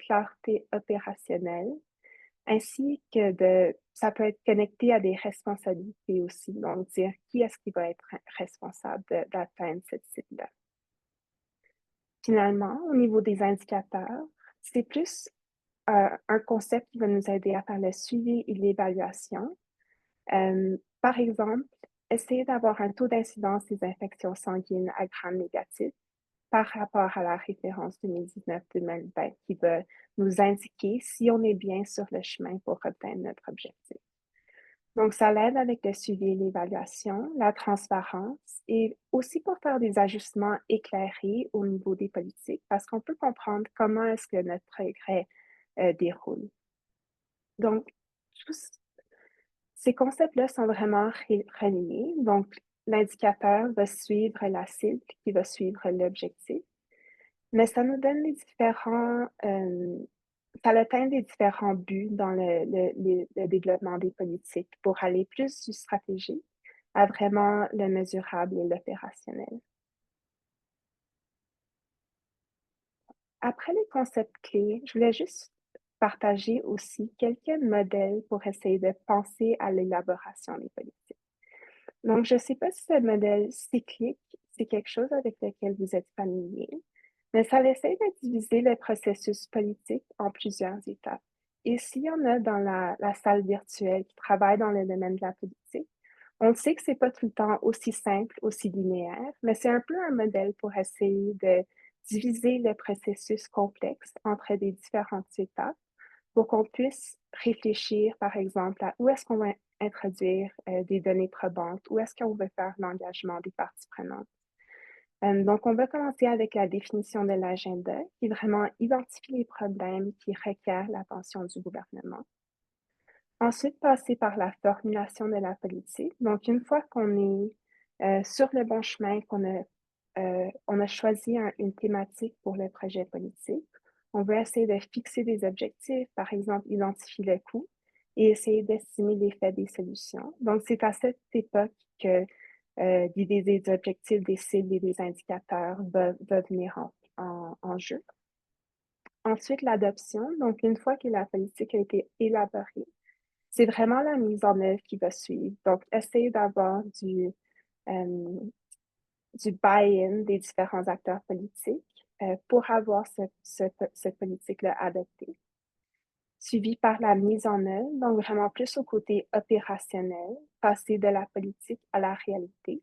clarté opérationnelle, ainsi que ça peut être connecté à des responsabilités aussi, donc dire qui est-ce qui va être responsable d'atteindre cette cible-là. Finalement, au niveau des indicateurs, c'est plus un concept qui va nous aider à faire le suivi et l'évaluation. Par exemple, essayer d'avoir un taux d'incidence des infections sanguines à gram négatif par rapport à la référence 2019-2020 qui va nous indiquer si on est bien sur le chemin pour atteindre notre objectif. Donc, ça l'aide avec le suivi et l'évaluation, la transparence et aussi pour faire des ajustements éclairés au niveau des politiques parce qu'on peut comprendre comment est-ce que notre progrès déroule. Donc, tous ces concepts-là sont vraiment reliés. Donc, l'indicateur va suivre la cible qui va suivre l'objectif, mais ça nous donne les différents, ça atteint des différents buts dans le développement des politiques pour aller plus du stratégique à vraiment le mesurable et l'opérationnel. Après les concepts clés, je voulais juste partager aussi quelques modèles pour essayer de penser à l'élaboration des politiques. Donc, je ne sais pas si ce modèle cyclique, c'est quelque chose avec lequel vous êtes familier, mais ça essaie de diviser le processus politique en plusieurs étapes. Et s'il y en a dans la salle virtuelle qui travaillent dans le domaine de la politique, on sait que c'est pas tout le temps aussi simple, aussi linéaire, mais c'est un peu un modèle pour essayer de diviser le processus complexe entre des différentes étapes pour qu'on puisse réfléchir, par exemple, à où est-ce qu'on va introduire des données probantes, où est-ce qu'on veut faire l'engagement des parties prenantes. Donc, on va commencer avec la définition de l'agenda, qui vraiment identifie les problèmes qui requièrent l'attention du gouvernement. Ensuite, passer par la formulation de la politique. Donc, une fois qu'on est sur le bon chemin, on a choisi une thématique pour le projet politique, on veut essayer de fixer des objectifs, par exemple, identifier le coût et essayer d'estimer l'effet des solutions. Donc, c'est à cette époque que l'idée des objectifs, des cibles et des indicateurs va venir en jeu. Ensuite, l'adoption. Donc, une fois que la politique a été élaborée, c'est vraiment la mise en œuvre qui va suivre. Donc, essayer d'avoir euh, du buy-in des différents acteurs politiques pour avoir cette politique-là adoptée. Suivi par la mise en œuvre, donc vraiment plus au côté opérationnel, passer de la politique à la réalité.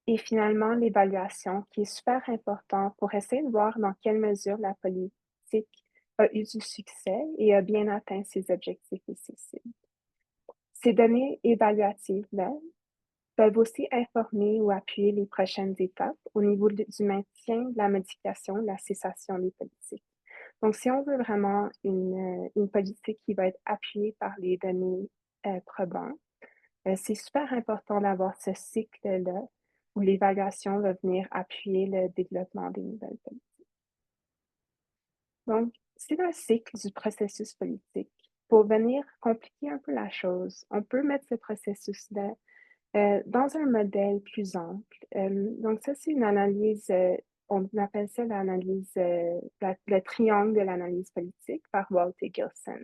Et finalement, l'évaluation qui est super important pour essayer de voir dans quelle mesure la politique a eu du succès et a bien atteint ses objectifs et ses cibles. Ces données évaluatives-là peuvent aussi informer ou appuyer les prochaines étapes au niveau du maintien, de la modification, de la cessation des politiques. Donc, si on veut vraiment une politique qui va être appuyée par les données probantes, c'est super important d'avoir ce cycle-là où l'évaluation va venir appuyer le développement des nouvelles politiques. Donc, c'est un cycle du processus politique. Pour venir compliquer un peu la chose, on peut mettre ce processus-là dans un modèle plus ample. Donc ça, c'est une analyse, on appelle ça l'analyse, le triangle de l'analyse politique par Walter Gilson,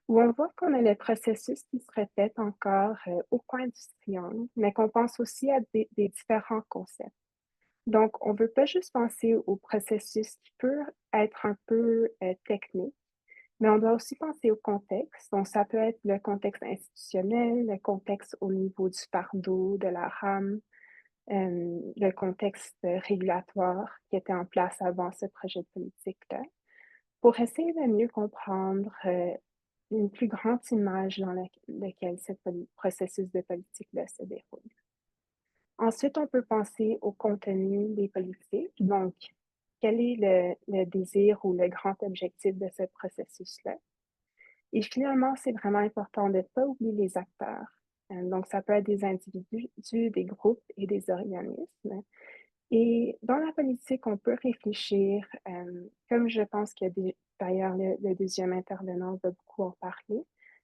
où on voit qu'on a le processus qui se répète encore au coin du triangle, mais qu'on pense aussi à des différents concepts. Donc, on ne veut pas juste penser au processus qui peut être un peu technique, mais on doit aussi penser au contexte. Donc, ça peut être le contexte institutionnel, le contexte au niveau du fardeau, de la rame, le contexte régulatoire qui était en place avant ce projet de politique-là, pour essayer de mieux comprendre une plus grande image dans laquelle ce processus de politique-là se déroule. Ensuite, on peut penser au contenu des politiques. Donc, quel est le désir ou le grand objectif de ce processus-là? Et finalement, c'est vraiment important de ne pas oublier les acteurs. Donc, ça peut être des individus, des groupes et des organismes. Et dans la politique, on peut réfléchir, comme je pense que d'ailleurs le deuxième intervenant va beaucoup en parler,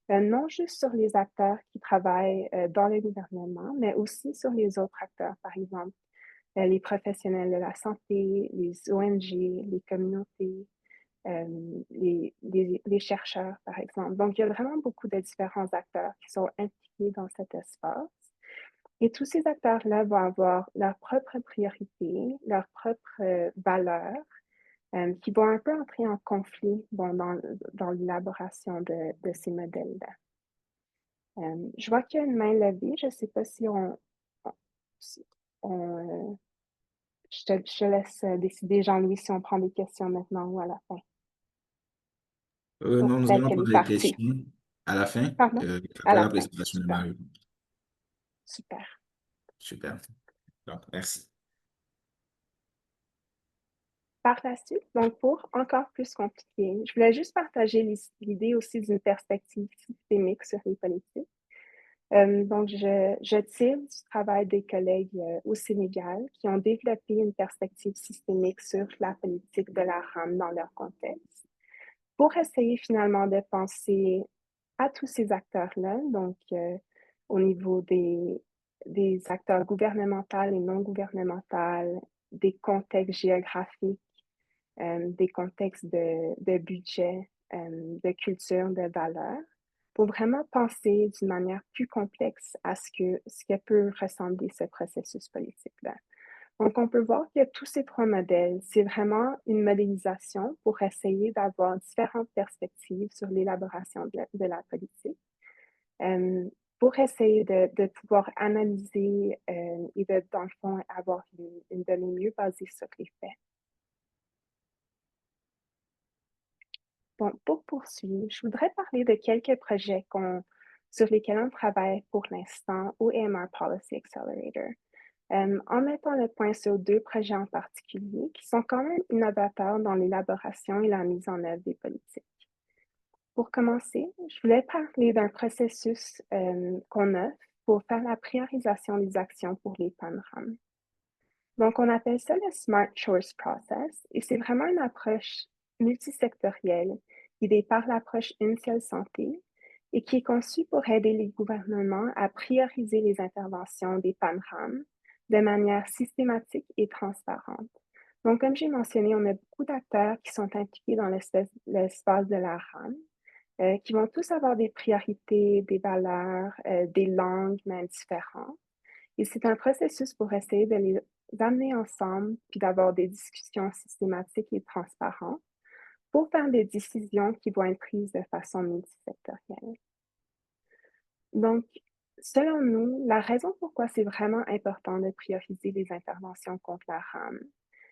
non juste sur les acteurs qui travaillent dans le gouvernement, mais aussi sur les autres acteurs, par exemple, les professionnels de la santé, les ONG, les communautés, les chercheurs, par exemple. Donc, il y a vraiment beaucoup de différents acteurs qui sont impliqués dans cet espace. Et tous ces acteurs-là vont avoir leurs propres priorités, leurs propres valeurs, qui vont un peu entrer en conflit bon, dans l'élaboration de ces modèles-là. Je vois qu'il y a une main levée. Je ne sais pas si si on, je te laisse décider, Jean-Louis, si on prend des questions maintenant ou à la fin. Oh, Non, nous peut-être allons qu'elle prendre est les partie. questions à la fin, Pardon? À après la la fin. présentation de Super, Mario. super. Super. Donc, merci. Par la suite, donc pour encore plus compliqué, je voulais juste partager l'idée aussi d'une perspective systémique sur les politiques. Donc, je tire du travail des collègues au Sénégal qui ont développé une perspective systémique sur la politique de la RAM dans leur contexte pour essayer finalement de penser à tous ces acteurs-là, donc au niveau des acteurs gouvernementaux et non gouvernementaux, des contextes géographiques, des contextes de budget, de culture, de valeurs, pour vraiment penser d'une manière plus complexe à ce que peut ressembler ce processus politique-là. Donc, on peut voir que tous ces trois modèles, c'est vraiment une modélisation pour essayer d'avoir différentes perspectives sur l'élaboration de la politique, pour essayer de pouvoir analyser et de, dans le fond, avoir une donnée mieux basée sur les faits. Bon, pour poursuivre, je voudrais parler de quelques projets sur lesquels on travaille pour l'instant au AMR Policy Accelerator, en mettant le point sur deux projets en particulier qui sont quand même innovateurs dans l'élaboration et la mise en œuvre des politiques. Pour commencer, je voulais parler d'un processus qu'on offre pour faire la priorisation des actions pour les PANRAM. Donc, on appelle ça le Smart Choice Process et c'est vraiment une approche multisectorielle guidée par l'approche Une seule santé et qui est conçue pour aider les gouvernements à prioriser les interventions des PANRAM de manière systématique et transparente. Donc, comme j'ai mentionné, on a beaucoup d'acteurs qui sont impliqués dans l'espace de la RAM, qui vont tous avoir des priorités, des valeurs, des langues même différentes. Et c'est un processus pour essayer de les amener ensemble, puis d'avoir des discussions systématiques et transparentes pour faire des décisions qui vont être prises de façon multisectorielle. Donc, selon nous, la raison pourquoi c'est vraiment important de prioriser les interventions contre la RAM,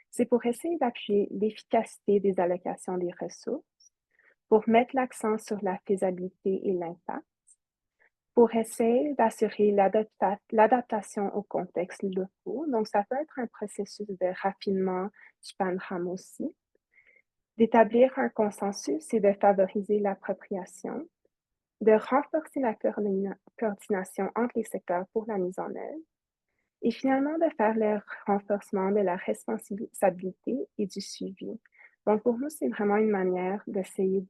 c'est pour essayer d'appuyer l'efficacité des allocations des ressources, pour mettre l'accent sur la faisabilité et l'impact, pour essayer d'assurer l'adaptation au contexte locaux. Donc, ça peut être un processus de raffinement du panorama aussi, d'établir un consensus et de favoriser l'appropriation, de renforcer la coordination entre les secteurs pour la mise en œuvre, et finalement de faire le renforcement de la responsabilité et du suivi. Donc, pour nous, c'est vraiment une manière d'essayer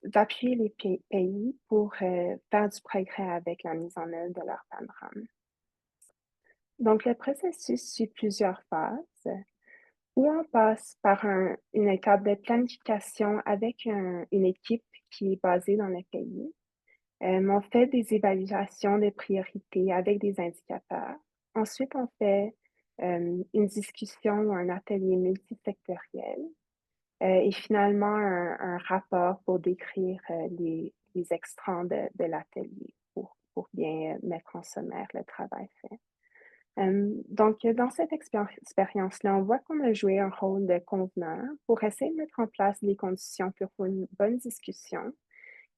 d'appuyer les pays pour faire du progrès avec la mise en œuvre de leur panorama. Donc, le processus suit plusieurs phases où on passe par une étape de planification avec une équipe qui est basée dans le pays. On fait des évaluations de priorités avec des indicateurs. Ensuite, on fait une discussion ou un atelier multisectoriel. Et finalement, un rapport pour décrire les extrants de l'atelier pour bien mettre en sommaire le travail fait. Donc, dans cette expérience-là, on voit qu'on a joué un rôle de convenant pour essayer de mettre en place les conditions pour une bonne discussion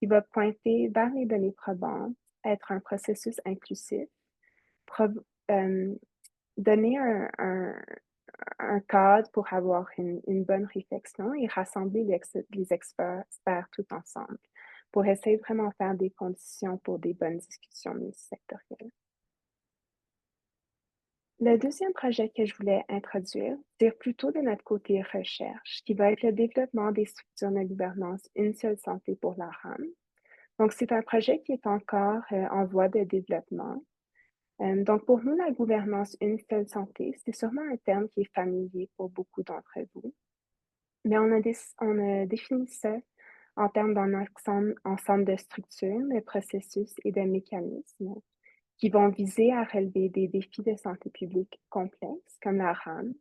qui va pointer vers les données probantes, être un processus inclusif, euh, donner un cadre pour avoir une bonne réflexion et rassembler les experts tout ensemble pour essayer de vraiment faire des conditions pour des bonnes discussions multisectorielles. Le deuxième projet que je voulais introduire, c'est plutôt de notre côté recherche, qui va être le développement des structures de gouvernance Une seule santé pour la RAM. Donc, c'est un projet qui est encore en voie de développement. Donc, pour nous, la gouvernance Une seule santé, c'est sûrement un terme qui est familier pour beaucoup d'entre vous. Mais on a défini ça en termes d'un ensemble de structures, de processus et de mécanismes qui vont viser à relever des défis de santé publique complexes, comme la RAM,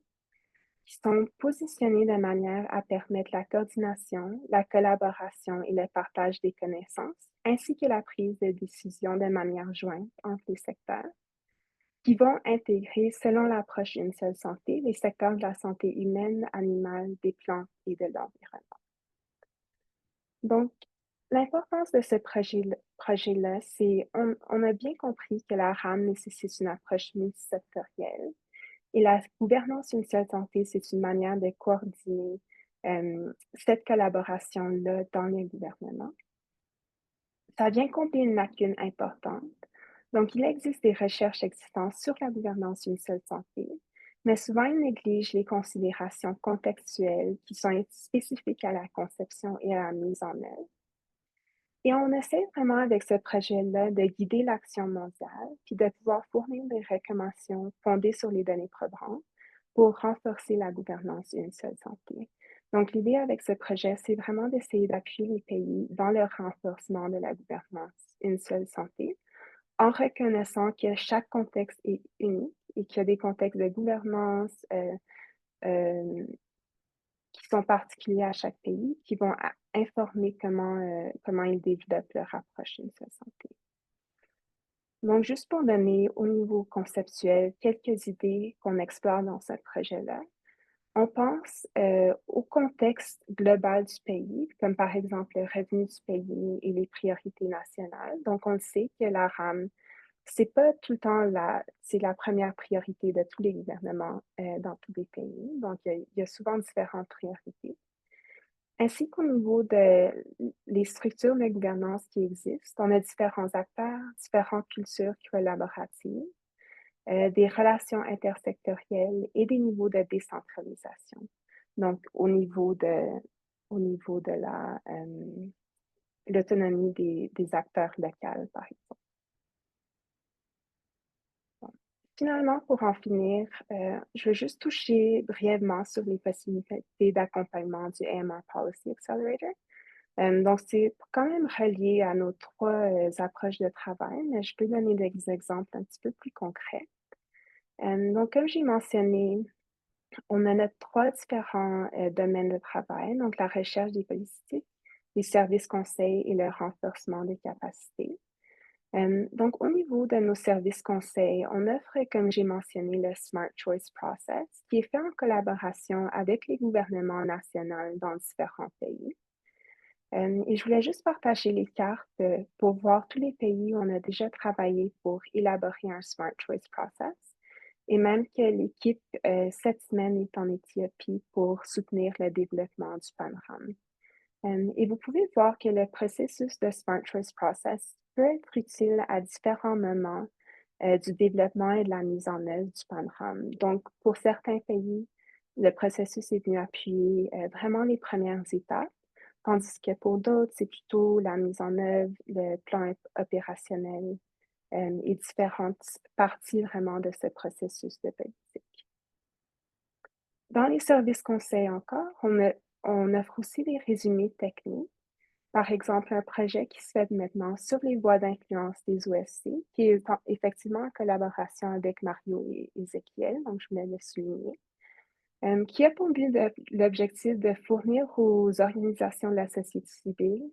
qui sont positionnés de manière à permettre la coordination, la collaboration et le partage des connaissances, ainsi que la prise de décision de manière jointe entre les secteurs, qui vont intégrer, selon l'approche d'une seule santé, les secteurs de la santé humaine, animale, des plantes et de l'environnement. Donc, l'importance de ce projet-là, c'est on a bien compris que la RAM nécessite une approche multisectorielle et la gouvernance d'une seule santé, c'est une manière de coordonner cette collaboration-là dans le gouvernement. Ça vient combler une lacune importante. Donc, il existe des recherches existantes sur la gouvernance d'une seule santé, mais souvent ils négligent les considérations contextuelles qui sont spécifiques à la conception et à la mise en œuvre. Et on essaie vraiment avec ce projet-là de guider l'action mondiale, puis de pouvoir fournir des recommandations fondées sur les données probantes pour renforcer la gouvernance d'une seule santé. Donc, l'idée avec ce projet, c'est vraiment d'essayer d'appuyer les pays dans le renforcement de la gouvernance d'une seule santé, en reconnaissant que chaque contexte est unique et qu'il y a des contextes de gouvernance euh, qui sont particuliers à chaque pays, qui vont informer comment ils développent leur approche d'une seule santé. Donc, juste pour donner au niveau conceptuel quelques idées qu'on explore dans ce projet-là, on pense au contexte global du pays, comme par exemple le revenu du pays et les priorités nationales. Donc, on le sait que la RAM, c'est pas tout le temps c'est la première priorité de tous les gouvernements dans tous les pays. Donc, il y a souvent différentes priorités. Ainsi qu'au niveau de les structures de gouvernance qui existent, on a différents acteurs, différentes cultures collaboratives, des relations intersectorielles et des niveaux de décentralisation. Donc, au niveau de l'autonomie des acteurs locaux, par exemple. Bon. Finalement, pour en finir, je veux juste toucher brièvement sur les possibilités d'accompagnement du AMR Policy Accelerator. Donc, c'est quand même relié à nos trois approches de travail, mais je peux donner des exemples un petit peu plus concrets. Donc, comme j'ai mentionné, on a notre trois différents domaines de travail, donc la recherche des politiques, les services conseils et le renforcement des capacités. Donc, au niveau de nos services conseils, on offre, comme j'ai mentionné, le Smart Choice Process, qui est fait en collaboration avec les gouvernements nationaux dans différents pays. Et je voulais juste partager les cartes pour voir tous les pays où on a déjà travaillé pour élaborer un Smart Choice Process. Et même que l'équipe, cette semaine, est en Éthiopie pour soutenir le développement du PANRAM. Et vous pouvez voir que le processus de Smart Choice Process peut être utile à différents moments du développement et de la mise en œuvre du PANRAM. Donc, pour certains pays, le processus est venu appuyer vraiment les premières étapes, tandis que pour d'autres, c'est plutôt la mise en œuvre, le plan opérationnel et différentes parties vraiment de ce processus de politique. Dans les services conseils encore, on offre aussi des résumés techniques. Par exemple, un projet qui se fait maintenant sur les voies d'influence des OSC, qui est effectivement en collaboration avec Mario et Ézéchiel, donc je voulais le souligner, qui a pour but l'objectif de fournir aux organisations de la société civile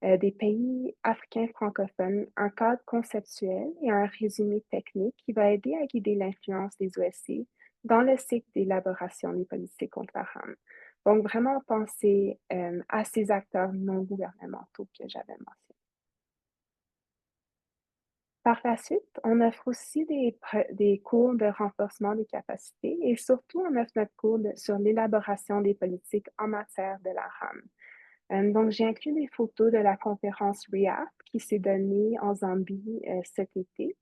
des pays africains francophones un cadre conceptuel et un résumé technique qui va aider à guider l'influence des OSC dans le cycle d'élaboration des politiques contre la RAM. Donc, vraiment penser à ces acteurs non gouvernementaux que j'avais mentionnés. Par la suite, on offre aussi des cours de renforcement des capacités et surtout, on offre notre cours sur l'élaboration des politiques en matière de la RAM. Donc, j'ai inclus des photos de la conférence REACT qui s'est donnée en Zambie cet été.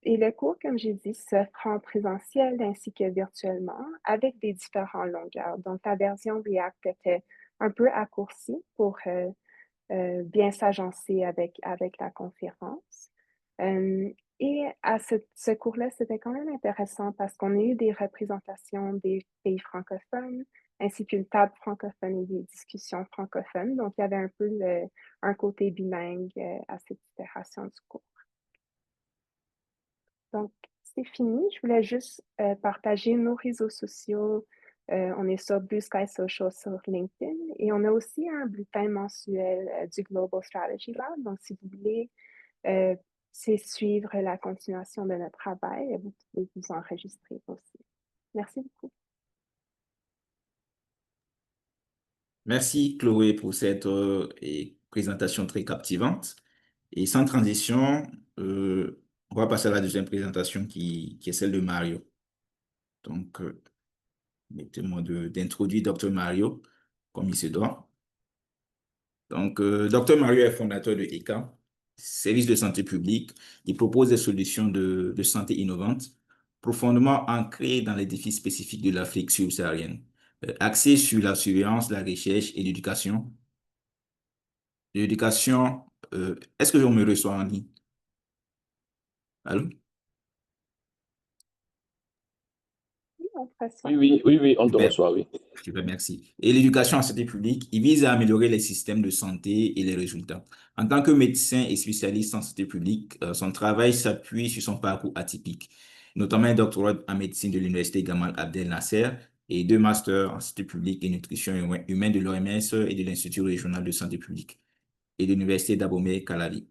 Et le cours, comme j'ai dit, s'offre en présentiel ainsi que virtuellement avec des différentes longueurs. Donc, la version REACT était un peu raccourcie pour bien s'agencer avec la conférence. Et à ce cours-là, c'était quand même intéressant parce qu'on a eu des représentations des pays francophones, ainsi qu'une table francophone et des discussions francophones. Donc, il y avait un peu un côté bilingue à cette itération du cours. Donc, c'est fini. Je voulais juste partager nos réseaux sociaux. On est sur Blue Sky Social sur LinkedIn et on a aussi un bulletin mensuel du Global Strategy Lab. Donc, si vous voulez c'est suivre la continuation de notre travail, vous pouvez vous enregistrer aussi. Merci beaucoup. Merci, Chloé, pour cette présentation très captivante. Et sans transition, on va passer à la deuxième présentation qui est celle de Mario. Donc, mettez-moi d'introduire Dr. Mario comme il se doit. Donc, Dr. Mario est fondateur de ECA, Service de santé publique. Il propose des solutions de santé innovantes, profondément ancrées dans les défis spécifiques de l'Afrique subsaharienne, axées sur la surveillance, la recherche et l'éducation. L'éducation, est-ce que on me reçoit en ligne? Allô? Oui, on fera ça. Oui, on te Super. reçoit, oui. Super, merci. Et l'éducation en santé publique, il vise à améliorer les systèmes de santé et les résultats. En tant que médecin et spécialiste en santé publique, son travail s'appuie sur son parcours atypique, notamment un doctorat en médecine de l'Université Gamal Abdel Nasser et deux masters en santé publique et nutrition humaine de l'OMS et de l'Institut régional de santé publique et de l'Université d'Abomey Calavi.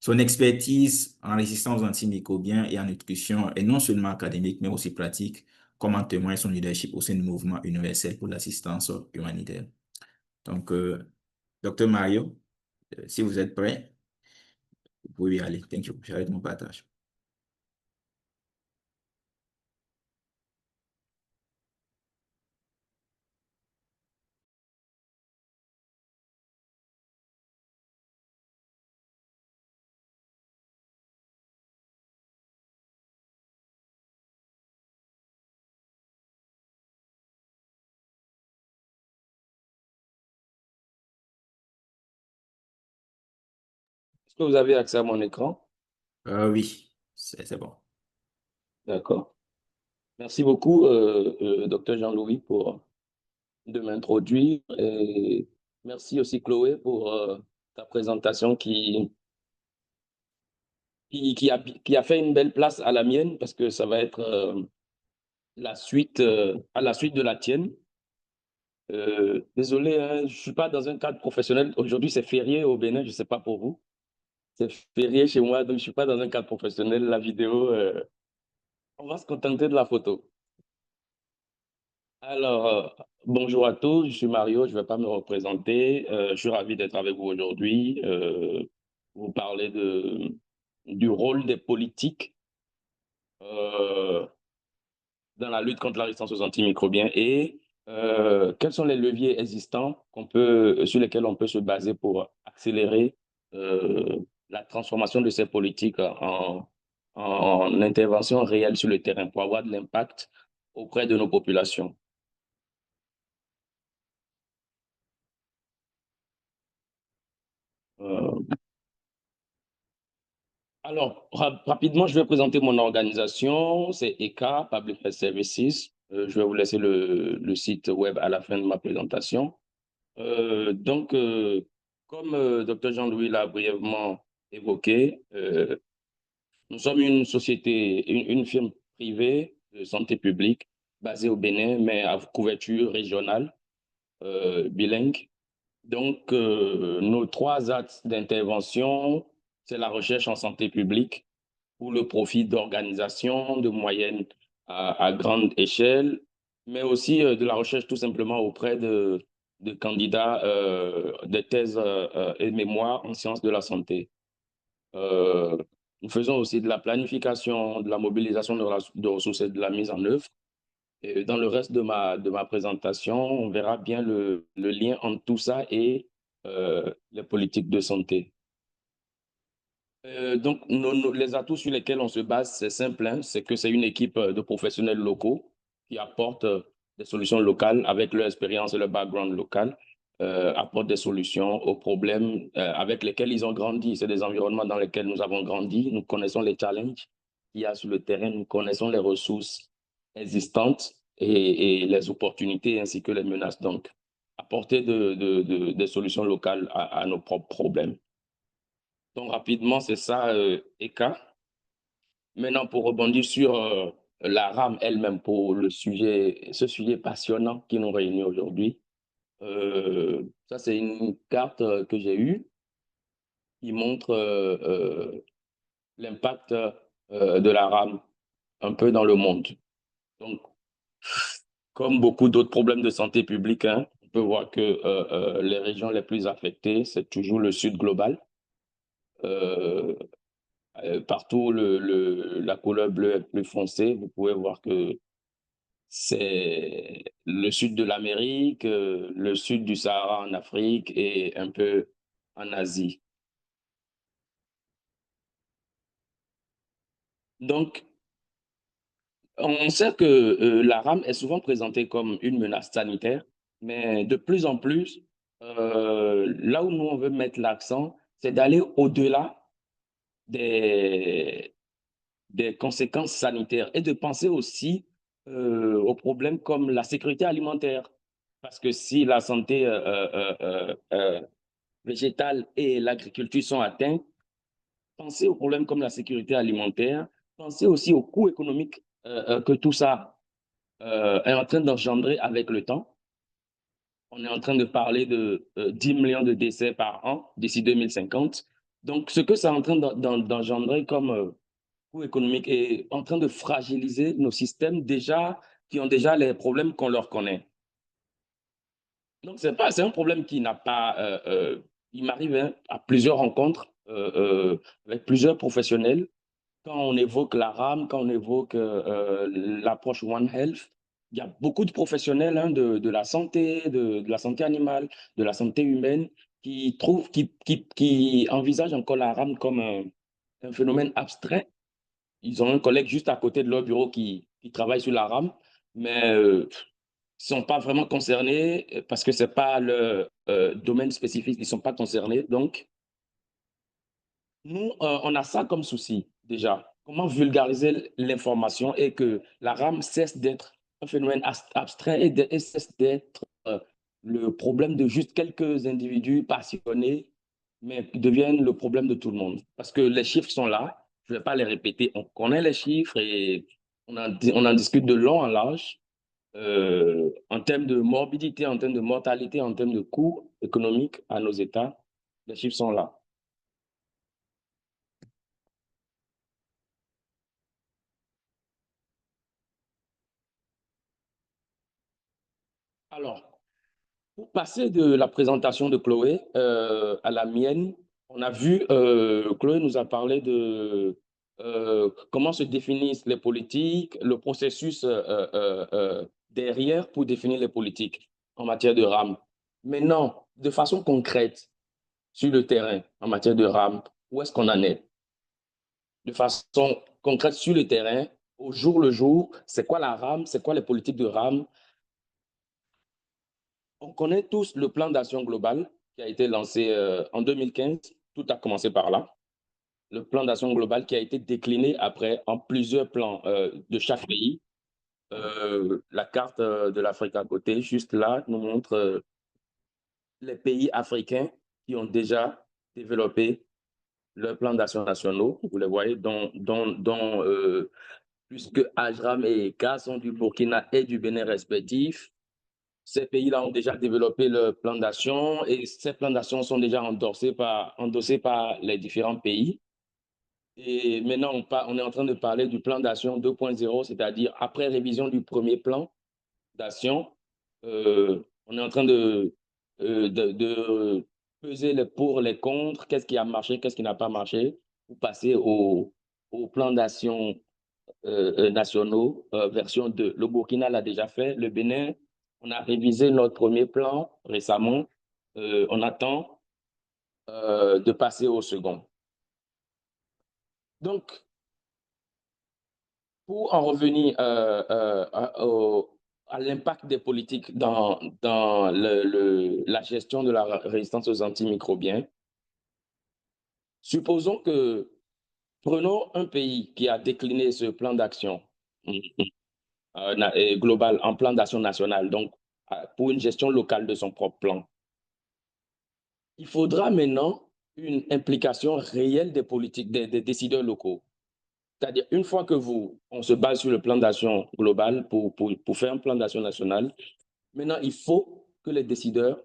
Son expertise en résistance antimicrobienne et en nutrition est non seulement académique, mais aussi pratique, comme en témoigne son leadership au sein du mouvement universel pour l'assistance humanitaire. Donc, Dr. Mario, si vous êtes prêt, vous pouvez y aller. Thank you. J'arrête mon partage. Est-ce que vous avez accès à mon écran? Oui, c'est bon. D'accord. Merci beaucoup, docteur Jean-Louis, de m'introduire. Et merci aussi, Chloé, pour ta présentation qui a fait une belle place à la mienne parce que ça va être à la suite de la tienne. Désolé, hein, je ne suis pas dans un cadre professionnel. Aujourd'hui, c'est férié au Bénin, je ne sais pas pour vous. C'est férié chez moi, donc je ne suis pas dans un cadre professionnel. La vidéo, on va se contenter de la photo. Alors, bonjour à tous, je suis Mario, je ne vais pas me représenter. Je suis ravi d'être avec vous aujourd'hui. Vous parler du rôle des politiques euh, dans la lutte contre la résistance aux antimicrobiens et quels sont les leviers existants sur lesquels on peut se baser pour accélérer la transformation de ces politiques en intervention réelle sur le terrain pour avoir de l'impact auprès de nos populations. Euh, alors, rapidement, je vais présenter mon organisation. C'est ECA, Public Health Services. Je vais vous laisser le site web à la fin de ma présentation. Donc, comme Dr. Jean-Louis l'a brièvement évoqué, nous sommes une société, une firme privée de santé publique basée au Bénin, mais à couverture régionale, bilingue. Donc, nos trois axes d'intervention, c'est la recherche en santé publique pour le profit d'organisations de moyenne à grande échelle, mais aussi de la recherche tout simplement auprès de candidats de thèses et mémoires en sciences de la santé. Euh, Nous faisons aussi de la planification, de la mobilisation de ressources et de la mise en œuvre. Et dans le reste de ma présentation, on verra bien le lien entre tout ça et les politiques de santé. Donc, les atouts sur lesquels on se base, c'est simple, hein, c'est que c'est une équipe de professionnels locaux qui apportent des solutions locales avec leur expérience et leur background local, apportent des solutions aux problèmes avec lesquels ils ont grandi. C'est des environnements dans lesquels nous avons grandi. Nous connaissons les challenges qu'il y a sur le terrain, nous connaissons les ressources existantes et les opportunités ainsi que les menaces. Donc, apporter des solutions locales à nos propres problèmes. Donc, rapidement, c'est ça, Eka. Maintenant, pour rebondir sur la RAM elle-même, pour ce sujet passionnant qui nous réunit aujourd'hui, ça, c'est une carte que j'ai eue qui montre l'impact de la RAM un peu dans le monde. Donc, comme beaucoup d'autres problèmes de santé publique, hein, on peut voir que les régions les plus affectées, c'est toujours le sud global. Partout, la couleur bleue est plus foncée. Vous pouvez voir que c'est le sud de l'Amérique, le sud du Sahara en Afrique et un peu en Asie. Donc, on sait que la RAM est souvent présentée comme une menace sanitaire, mais de plus en plus, là où nous on veut mettre l'accent, c'est d'aller au-delà des, des conséquences sanitaires et de penser aussi aux problèmes comme la sécurité alimentaire. Parce que si la santé végétale et l'agriculture sont atteintes, pensez aux problèmes comme la sécurité alimentaire, pensez aussi aux coûts économiques que tout ça est en train d'engendrer avec le temps. On est en train de parler de 10 millions de décès par an d'ici 2050. Donc, ce que ça est en train d'engendrer comme coût économique est en train de fragiliser nos systèmes déjà qui ont déjà les problèmes qu'on leur connaît. Donc, c'est un problème qui n'a pas... il m'arrive hein, à plusieurs rencontres avec plusieurs professionnels. Quand on évoque la RAM, quand on évoque l'approche One Health, il y a beaucoup de professionnels hein, de la santé, de la santé animale, de la santé humaine, qui envisagent encore la RAM comme un phénomène abstrait. Ils ont un collègue juste à côté de leur bureau qui travaille sur la RAM, mais ils ne sont pas vraiment concernés parce que ce n'est pas le domaine spécifique, ils ne sont pas concernés. Donc, nous, on a ça comme souci déjà. Comment vulgariser l'information et que la RAM cesse d'être un phénomène abstrait et cesse d'être le problème de juste quelques individus passionnés, mais qui deviennent le problème de tout le monde. Parce que les chiffres sont là, je ne vais pas les répéter, on connaît les chiffres et on en discute de long en large. En termes de morbidité, en termes de mortalité, en termes de coûts économiques à nos États, les chiffres sont là. Alors, pour passer de la présentation de Chloé à la mienne, on a vu, Chloé nous a parlé de comment se définissent les politiques, le processus derrière pour définir les politiques en matière de RAM. Maintenant, de façon concrète, sur le terrain, en matière de RAM, où est-ce qu'on en est? De façon concrète, sur le terrain, au jour le jour, c'est quoi la RAM? C'est quoi les politiques de RAM? On connaît tous le plan d'action global qui a été lancé en 2015. Tout a commencé par là. Le plan d'action global qui a été décliné après en plusieurs plans de chaque pays. La carte de l'Afrique à côté, juste là, nous montre les pays africains qui ont déjà développé leurs plans d'action nationaux. Vous les voyez, dont puisque Ajram et Eka sont du Burkina et du Bénin respectifs. Ces pays-là ont déjà développé le plan d'action et ces plans d'action sont déjà endossés par les différents pays. Et maintenant, on est en train de parler du plan d'action 2.0, c'est-à-dire après révision du premier plan d'action, on est en train de peser les pour, les contre, qu'est-ce qui a marché, qu'est-ce qui n'a pas marché, pour passer au plan d'action nationaux, version 2. Le Burkina l'a déjà fait. Le Bénin, on a révisé notre premier plan récemment. On attend de passer au second. Donc, pour en revenir à l'impact des politiques dans la gestion de la résistance aux antimicrobiens, supposons que prenons un pays qui a décliné ce plan d'action. global, en plan d'action national, donc pour une gestion locale de son propre plan. Il faudra maintenant une implication réelle des politiques, des décideurs locaux. C'est-à-dire, une fois que on se base sur le plan d'action global pour faire un plan d'action national, maintenant, il faut que les décideurs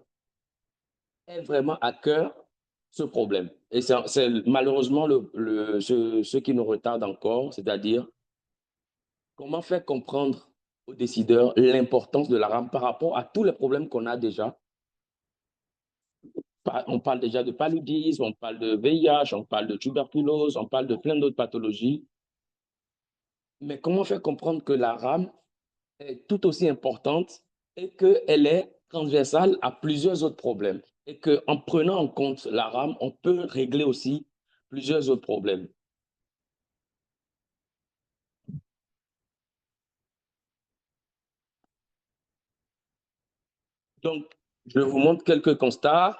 aient vraiment à cœur ce problème. Et c'est malheureusement ce qui nous retarde encore, c'est-à-dire comment faire comprendre aux décideurs l'importance de la RAM par rapport à tous les problèmes qu'on a déjà. On parle déjà de paludisme, on parle de VIH, on parle de tuberculose, on parle de plein d'autres pathologies. Mais comment faire comprendre que la RAM est tout aussi importante et qu'elle est transversale à plusieurs autres problèmes et qu'en prenant en compte la RAM, on peut régler aussi plusieurs autres problèmes. Donc, je vous montre quelques constats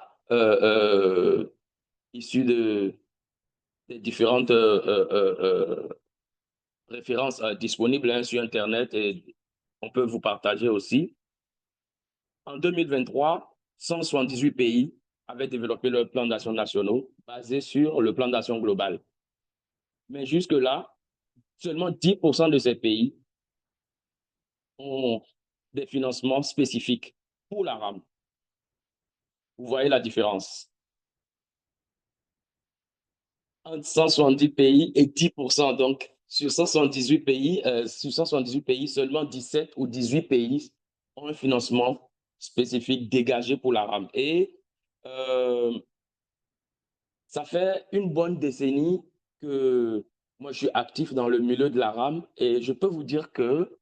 issus des différentes références disponibles sur Internet et on peut vous partager aussi. En 2023, 178 pays avaient développé leurs plans d'action nationaux basés sur le plan d'action global. Mais jusque-là, seulement 10% de ces pays ont des financements spécifiques pour la RAM. Vous voyez la différence. Entre 170 pays et 10%. Donc, sur 178 pays, seulement 17 ou 18 pays ont un financement spécifique dégagé pour la RAM. Et ça fait une bonne décennie que moi, je suis actif dans le milieu de la RAM et je peux vous dire que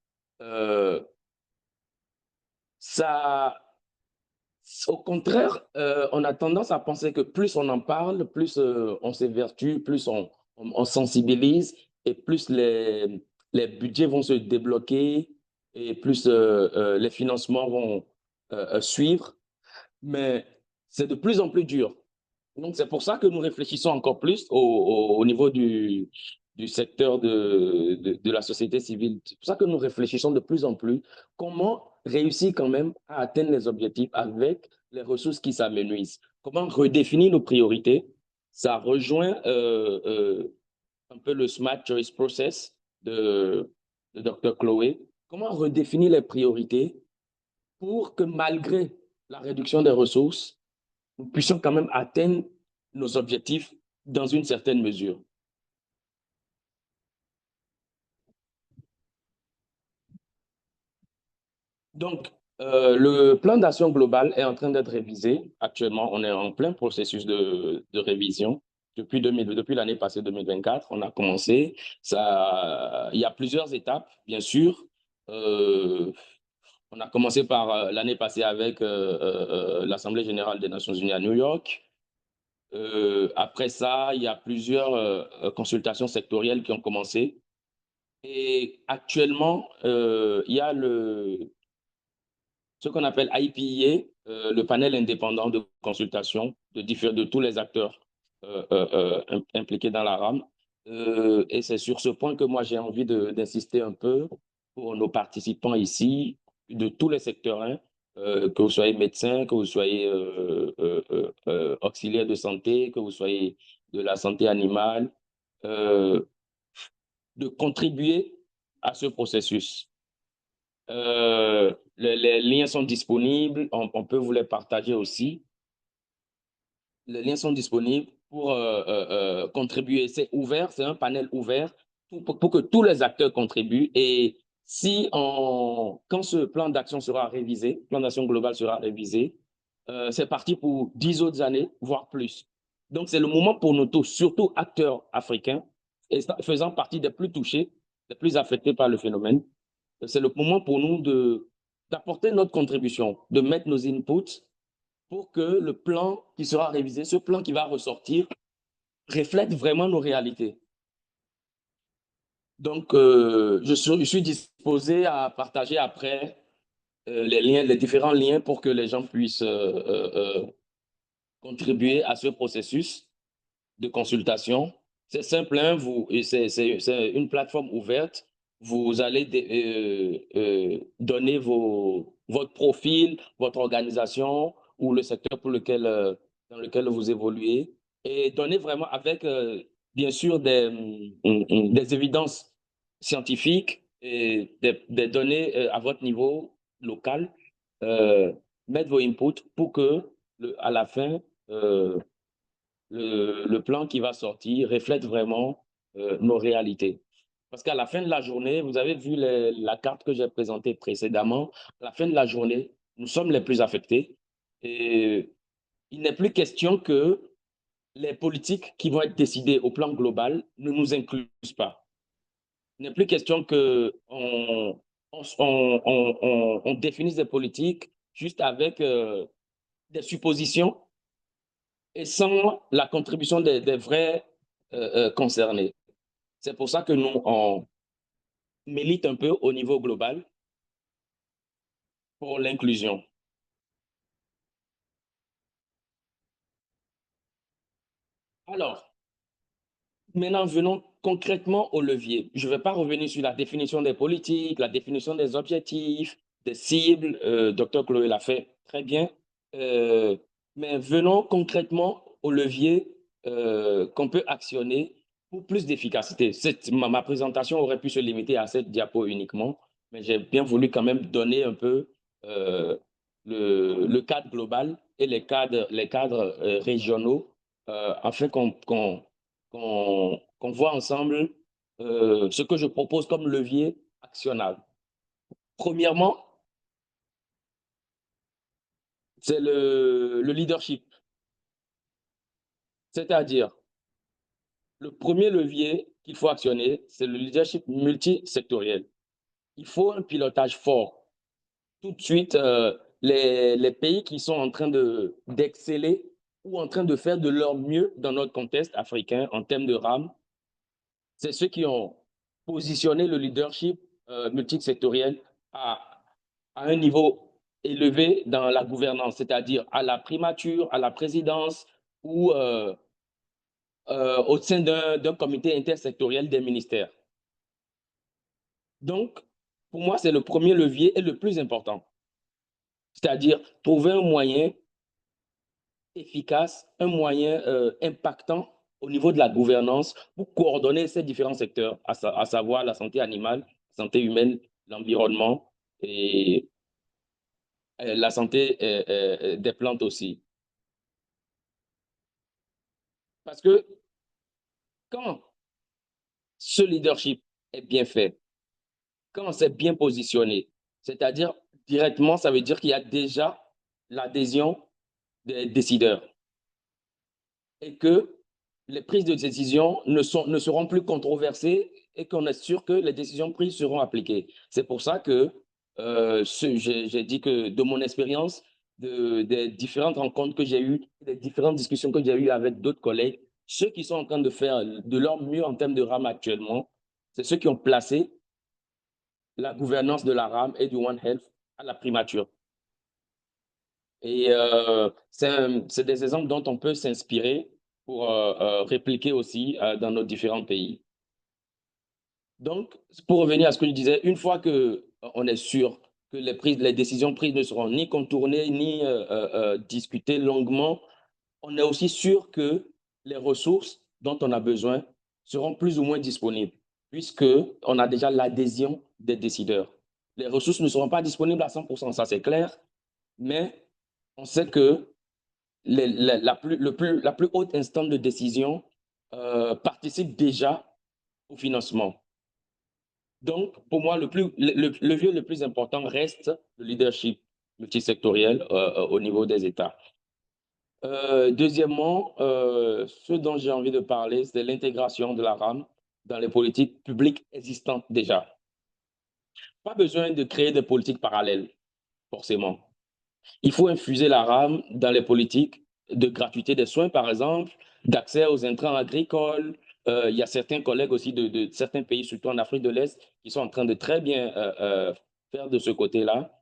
au contraire, on a tendance à penser que plus on en parle, plus on s'évertue, plus on sensibilise et plus les budgets vont se débloquer et plus les financements vont suivre. Mais c'est de plus en plus dur. Donc, c'est pour ça que nous réfléchissons encore plus au niveau du secteur de la société civile. C'est pour ça que nous réfléchissons de plus en plus comment réussir quand même à atteindre les objectifs avec les ressources qui s'amenuisent. Comment redéfinir nos priorités. Ça rejoint un peu le Smart Choice Process de Dr. Chloé. Comment redéfinir les priorités pour que malgré la réduction des ressources, nous puissions quand même atteindre nos objectifs dans une certaine mesure. Donc, le plan d'action global est en train d'être révisé. Actuellement, on est en plein processus de révision. Depuis l'année passée, 2024, on a commencé. Il y a plusieurs étapes, bien sûr. On a commencé par l'année passée avec l'Assemblée générale des Nations unies à New York. Après ça, il y a plusieurs consultations sectorielles qui ont commencé. Et actuellement, il y a ce qu'on appelle IPEA, le panel indépendant de consultation de tous les acteurs impliqués dans la RAM. Et c'est sur ce point que moi, j'ai envie d'insister un peu pour nos participants ici, de tous les secteurs, hein, que vous soyez médecin, que vous soyez auxiliaire de santé, que vous soyez de la santé animale, de contribuer à ce processus. Les liens sont disponibles, on peut vous les partager aussi. Les liens sont disponibles pour contribuer. C'est ouvert, c'est un panel ouvert pour que tous les acteurs contribuent. Et quand ce plan d'action sera révisé, plan d'action global sera révisé, c'est parti pour 10 autres années, voire plus. Donc, c'est le moment pour nous tous, surtout acteurs africains, et faisant partie des plus touchés, des plus affectés par le phénomène. C'est le moment pour nous d'apporter notre contribution, de mettre nos inputs pour que le plan qui sera révisé, ce plan qui va ressortir, reflète vraiment nos réalités. Donc, je suis disposé à partager après les différents liens pour que les gens puissent contribuer à ce processus de consultation. C'est simple, hein, c'est une plateforme ouverte. vous allez donner votre profil, votre organisation ou le secteur dans lequel vous évoluez et donner vraiment avec, bien sûr, des évidences scientifiques et des données à votre niveau local, euh, mettre vos inputs pour que, à la fin, euh, le plan qui va sortir reflète vraiment nos réalités. Parce qu'à la fin de la journée, vous avez vu la carte que j'ai présentée précédemment, à la fin de la journée, nous sommes les plus affectés. Et il n'est plus question que les politiques qui vont être décidées au plan global ne nous inclusent pas. Il n'est plus question que on définisse des politiques juste avec des suppositions et sans la contribution des vrais concernés. C'est pour ça que nous, on milite un peu au niveau global pour l'inclusion. Alors, maintenant, venons concrètement au levier. Je ne vais pas revenir sur la définition des politiques, la définition des objectifs, des cibles. Docteur Chloé l'a fait très bien. Mais venons concrètement au levier qu'on peut actionner pour plus d'efficacité. Ma présentation aurait pu se limiter à cette diapo uniquement, mais j'ai bien voulu quand même donner un peu le cadre global et les cadres régionaux afin qu'on voit ensemble ce que je propose comme levier actionnable. Premièrement, c'est le leadership. C'est-à-dire, le premier levier qu'il faut actionner, c'est le leadership multisectoriel. Il faut un pilotage fort. Tout de suite, les pays qui sont en train d'exceller ou en train de faire de leur mieux dans notre contexte africain en termes de RAM, c'est ceux qui ont positionné le leadership multisectoriel à un niveau élevé dans la gouvernance, c'est-à-dire à la primature, à la présidence ou au sein d'un comité intersectoriel des ministères. Donc, pour moi, c'est le premier levier et le plus important. C'est-à-dire trouver un moyen efficace, un moyen impactant au niveau de la gouvernance pour coordonner ces différents secteurs, à savoir la santé animale, la santé humaine, l'environnement et la santé des plantes aussi. Parce que quand ce leadership est bien fait, quand c'est bien positionné, c'est-à-dire directement, ça veut dire qu'il y a déjà l'adhésion des décideurs et que les prises de décision ne seront plus controversées et qu'on est sûr que les décisions prises seront appliquées. C'est pour ça que j'ai dit que de mon expérience, des différentes rencontres que j'ai eues, des différentes discussions que j'ai eues avec d'autres collègues, ceux qui sont en train de faire de leur mieux en termes de RAM actuellement, c'est ceux qui ont placé la gouvernance de la RAM et du One Health à la primature. Et c'est des exemples dont on peut s'inspirer pour répliquer aussi dans nos différents pays. Donc, pour revenir à ce que je disais, une fois qu'on est sûr que les décisions prises ne seront ni contournées ni discutées longuement, on est aussi sûr que les ressources dont on a besoin seront plus ou moins disponibles, puisqu'on a déjà l'adhésion des décideurs. Les ressources ne seront pas disponibles à 100%, ça c'est clair, mais on sait que la plus haute instance de décision participe déjà au financement. Donc, pour moi, le levier le plus important reste le leadership multisectoriel au niveau des États. Deuxièmement, ce dont j'ai envie de parler, c'est l'intégration de la RAM dans les politiques publiques existantes déjà. Pas besoin de créer des politiques parallèles, forcément. Il faut infuser la RAM dans les politiques de gratuité des soins, par exemple, d'accès aux intrants agricoles. Il y a certains collègues aussi de certains pays, surtout en Afrique de l'Est, qui sont en train de très bien faire de ce côté-là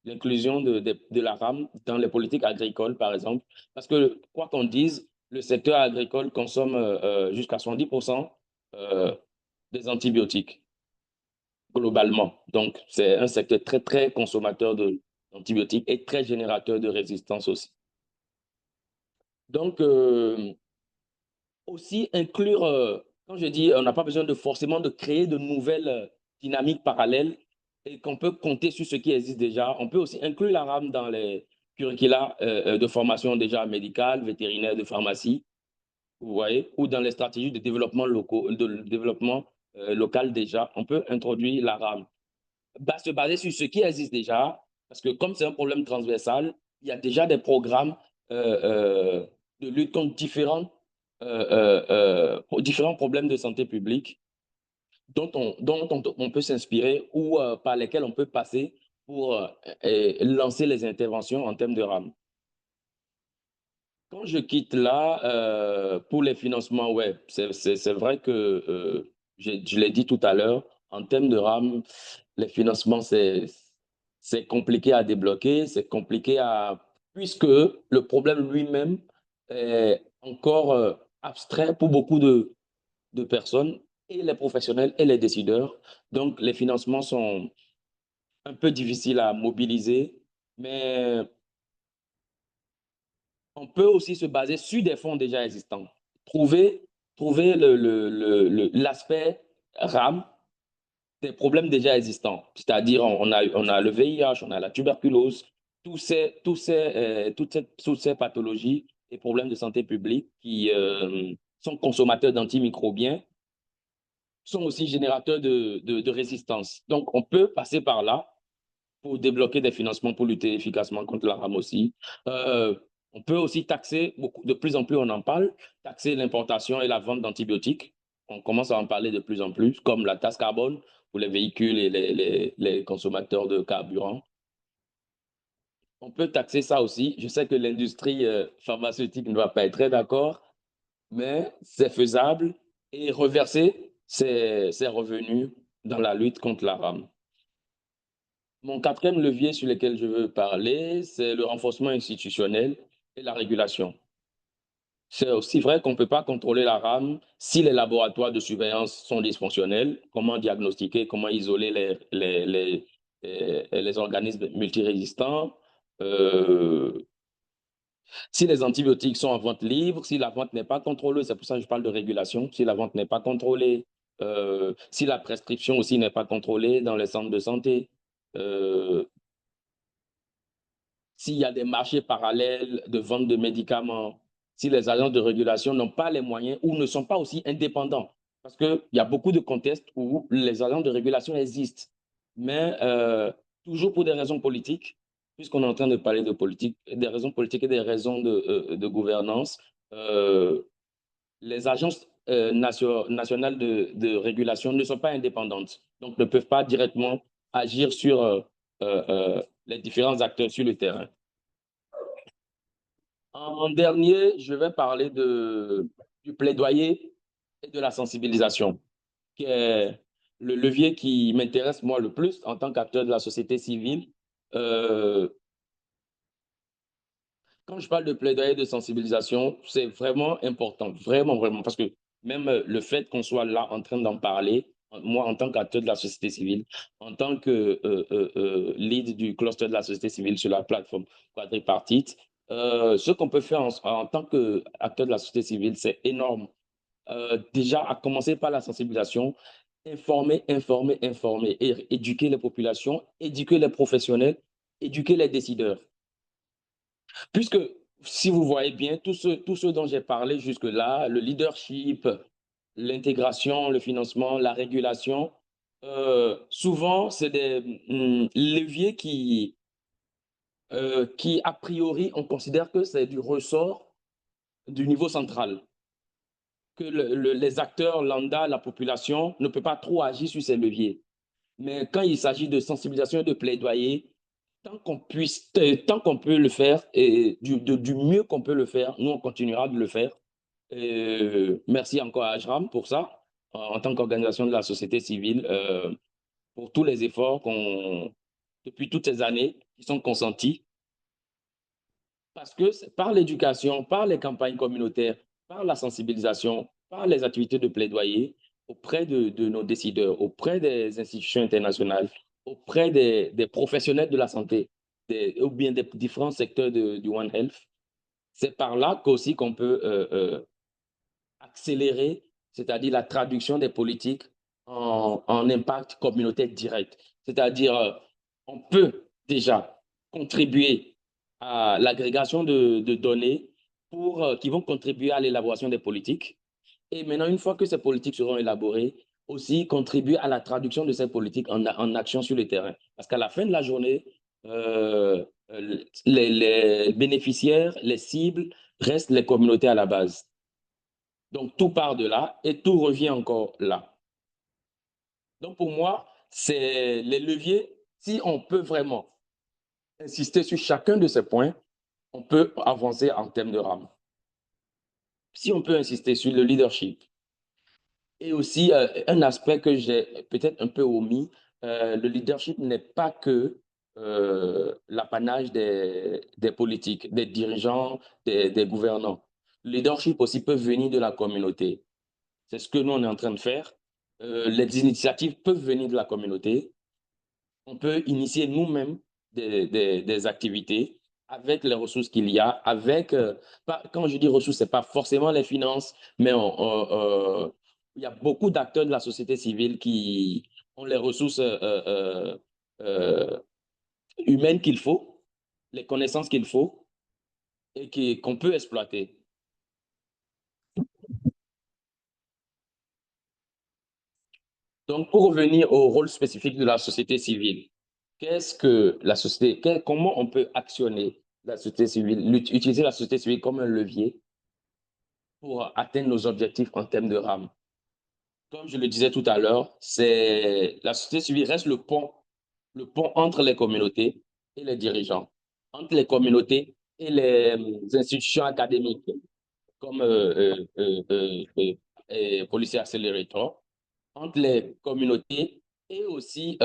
l'inclusion de la RAM dans les politiques agricoles, par exemple. Parce que, quoi qu'on dise, le secteur agricole consomme jusqu'à 70% des antibiotiques, globalement. Donc, c'est un secteur très, très consommateur d'antibiotiques et très générateur de résistance aussi. Donc, aussi inclure, quand je dis on n'a pas besoin de forcément de créer de nouvelles dynamiques parallèles et qu'on peut compter sur ce qui existe déjà, on peut aussi inclure la RAM dans les curricula de formation déjà médicale, vétérinaire, de pharmacie, vous voyez, ou dans les stratégies de développement, local déjà, on peut introduire la RAM. Se baser sur ce qui existe déjà, parce que comme c'est un problème transversal, il y a déjà des programmes de lutte contre différents problèmes de santé publique dont on peut s'inspirer ou par lesquels on peut passer pour lancer les interventions en termes de RAM. Quand je quitte là, pour les financements, ouais, c'est vrai que je l'ai dit tout à l'heure, en termes de RAM, les financements, c'est compliqué à débloquer, c'est compliqué puisque le problème lui-même est encore abstrait pour beaucoup de personnes, et les professionnels et les décideurs. Donc, les financements sont un peu difficiles à mobiliser, mais on peut aussi se baser sur des fonds déjà existants. Trouver l'aspect RAM des problèmes déjà existants. C'est-à-dire, on a le VIH, on a la tuberculose, toutes ces pathologies et problèmes de santé publique qui sont consommateurs d'antimicrobiens, sont aussi générateurs de résistance. Donc, on peut passer par là pour débloquer des financements pour lutter efficacement contre la rame aussi. On peut aussi taxer, de plus en plus on en parle, taxer l'importation et la vente d'antibiotiques. On commence à en parler de plus en plus, comme la taxe carbone pour les véhicules et les consommateurs de carburant. On peut taxer ça aussi. Je sais que l'industrie pharmaceutique ne va pas être très d'accord, mais c'est faisable et reverser ces revenus dans la lutte contre la rame. Mon quatrième levier sur lequel je veux parler, c'est le renforcement institutionnel et la régulation. C'est aussi vrai qu'on ne peut pas contrôler la rame si les laboratoires de surveillance sont dysfonctionnels. Comment diagnostiquer, comment isoler les organismes multirésistants, si les antibiotiques sont en vente libre, si la vente n'est pas contrôlée, c'est pour ça que je parle de régulation, si la vente n'est pas contrôlée, si la prescription aussi n'est pas contrôlée dans les centres de santé, s'il y a des marchés parallèles de vente de médicaments, si les agences de régulation n'ont pas les moyens ou ne sont pas aussi indépendants. Parce qu'il y a beaucoup de contextes où les agences de régulation existent, mais toujours pour des raisons politiques, puisqu'on est en train de parler de politique, des raisons politiques et des raisons de gouvernance, les agences nationales de régulation ne sont pas indépendantes, donc ne peuvent pas directement agir sur les différents acteurs sur le terrain. En dernier, je vais parler du plaidoyer et de la sensibilisation, qui est le levier qui m'intéresse moi le plus en tant qu'acteur de la société civile. Quand je parle de plaidoyer et de sensibilisation, c'est vraiment important, vraiment, vraiment, parce que même le fait qu'on soit là en train d'en parler, moi, en tant qu'acteur de la société civile, en tant que lead du cluster de la société civile sur la plateforme quadripartite, ce qu'on peut faire en tant qu'acteur de la société civile, c'est énorme. Déjà, à commencer par la sensibilisation, informer, et éduquer les populations, éduquer les professionnels, éduquer les décideurs. Puisque, si vous voyez bien, tout ce dont j'ai parlé jusque-là, le leadership, l'intégration, le financement, la régulation, souvent, c'est des leviers qui, a priori, on considère que c'est du ressort du niveau central, que les acteurs lambda, la population, ne peut pas trop agir sur ces leviers. Mais quand il s'agit de sensibilisation et de plaidoyer, tant qu'on peut le faire et du mieux qu'on peut le faire, nous, on continuera de le faire. Merci encore à Ajram pour ça, en tant qu'organisation de la société civile, pour tous les efforts depuis toutes ces années qui sont consentis. Parce que c'est par l'éducation, par les campagnes communautaires, par la sensibilisation, par les activités de plaidoyer, auprès de nos décideurs, auprès des institutions internationales, auprès des professionnels de la santé, ou bien des différents secteurs du One Health. C'est par là qu'aussi qu'on peut accélérer, c'est-à-dire la traduction des politiques en impact communautaire direct. C'est-à-dire, on peut déjà contribuer à l'agrégation de données qui vont contribuer à l'élaboration des politiques. Et maintenant, une fois que ces politiques seront élaborées, aussi contribuer à la traduction de ces politiques en action sur le terrain. Parce qu'à la fin de la journée, les bénéficiaires, les cibles restent les communautés à la base. Donc, tout part de là et tout revient encore là. Donc, pour moi, c'est les leviers. Si on peut vraiment insister sur chacun de ces points, on peut avancer en termes de RAM. Si on peut insister sur le leadership et aussi un aspect que j'ai peut-être un peu omis, le leadership n'est pas que l'apanage des politiques, des dirigeants, des gouvernants. Le leadership aussi peut venir de la communauté. C'est ce que nous, on est en train de faire. Les initiatives peuvent venir de la communauté. On peut initier nous-mêmes des activités avec les ressources qu'il y a, quand je dis ressources, ce n'est pas forcément les finances, mais il y a beaucoup d'acteurs de la société civile qui ont les ressources humaines qu'il faut, les connaissances qu'il faut et qu'on peut exploiter. Donc, pour revenir au rôle spécifique de la société civile, comment on peut actionner la société civile, utiliser la société civile comme un levier pour atteindre nos objectifs en termes de RAM? Comme je le disais tout à l'heure, la société civile reste le pont entre les communautés et les dirigeants, entre les communautés et les institutions académiques, comme Policy Accelerator, entre les communautés et aussi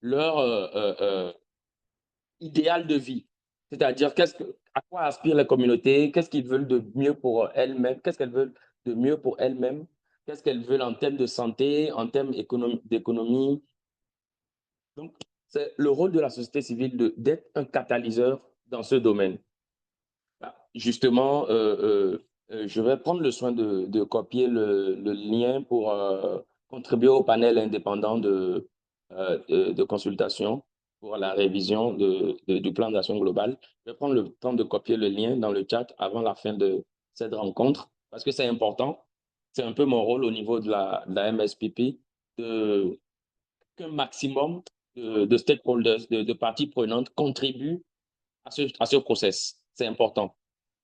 leur idéal de vie. C'est-à-dire, à quoi aspirent les communautés, qu'est-ce qu'ils veulent de mieux pour elles-mêmes, qu'est-ce qu'elles veulent de mieux pour elles-mêmes, qu'est-ce qu'elles veulent en termes de santé, en termes d'économie. Donc, c'est le rôle de la société civile d'être un catalyseur dans ce domaine. Justement, je vais prendre le soin de copier le lien pour contribuer au panel indépendant de consultation pour la révision du plan d'action global. Je vais prendre le temps de copier le lien dans le chat avant la fin de cette rencontre parce que c'est important. C'est un peu mon rôle au niveau de la MSPP qu'un maximum de stakeholders, de parties prenantes contribuent à ce process. C'est important.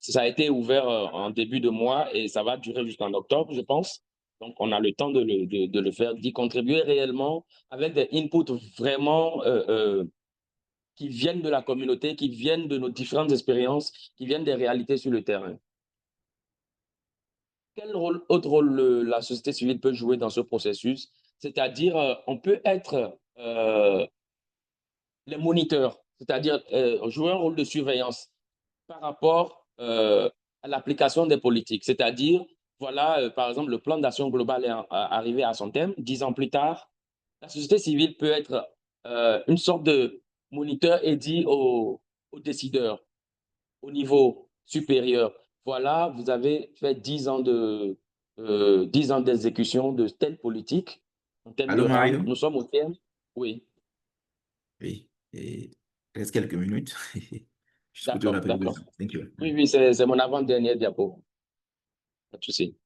Ça a été ouvert en début de mois et ça va durer jusqu'en octobre, je pense. Donc, on a le temps de le faire, d'y contribuer réellement avec des inputs vraiment qui viennent de la communauté, qui viennent de nos différentes expériences, qui viennent des réalités sur le terrain. Quel autre rôle la société civile peut jouer dans ce processus? C'est-à-dire, on peut être les moniteurs, c'est-à-dire jouer un rôle de surveillance par rapport à l'application des politiques. C'est-à-dire, voilà, par exemple, le plan d'action global est arrivé à son terme. 10 ans plus tard, la société civile peut être une sorte de moniteur et dit aux décideurs au niveau supérieur, voilà, vous avez fait 10 ans 10 ans d'exécution de telle politique en termes de Allô, RAM. Mario? Nous sommes au terme, oui, Oui. Il reste quelques minutes. Juste pour te d'accord, rappeler de d'accord. ça. Thank you. Oui, oui, c'est mon avant-dernière diapo. Pas de souci.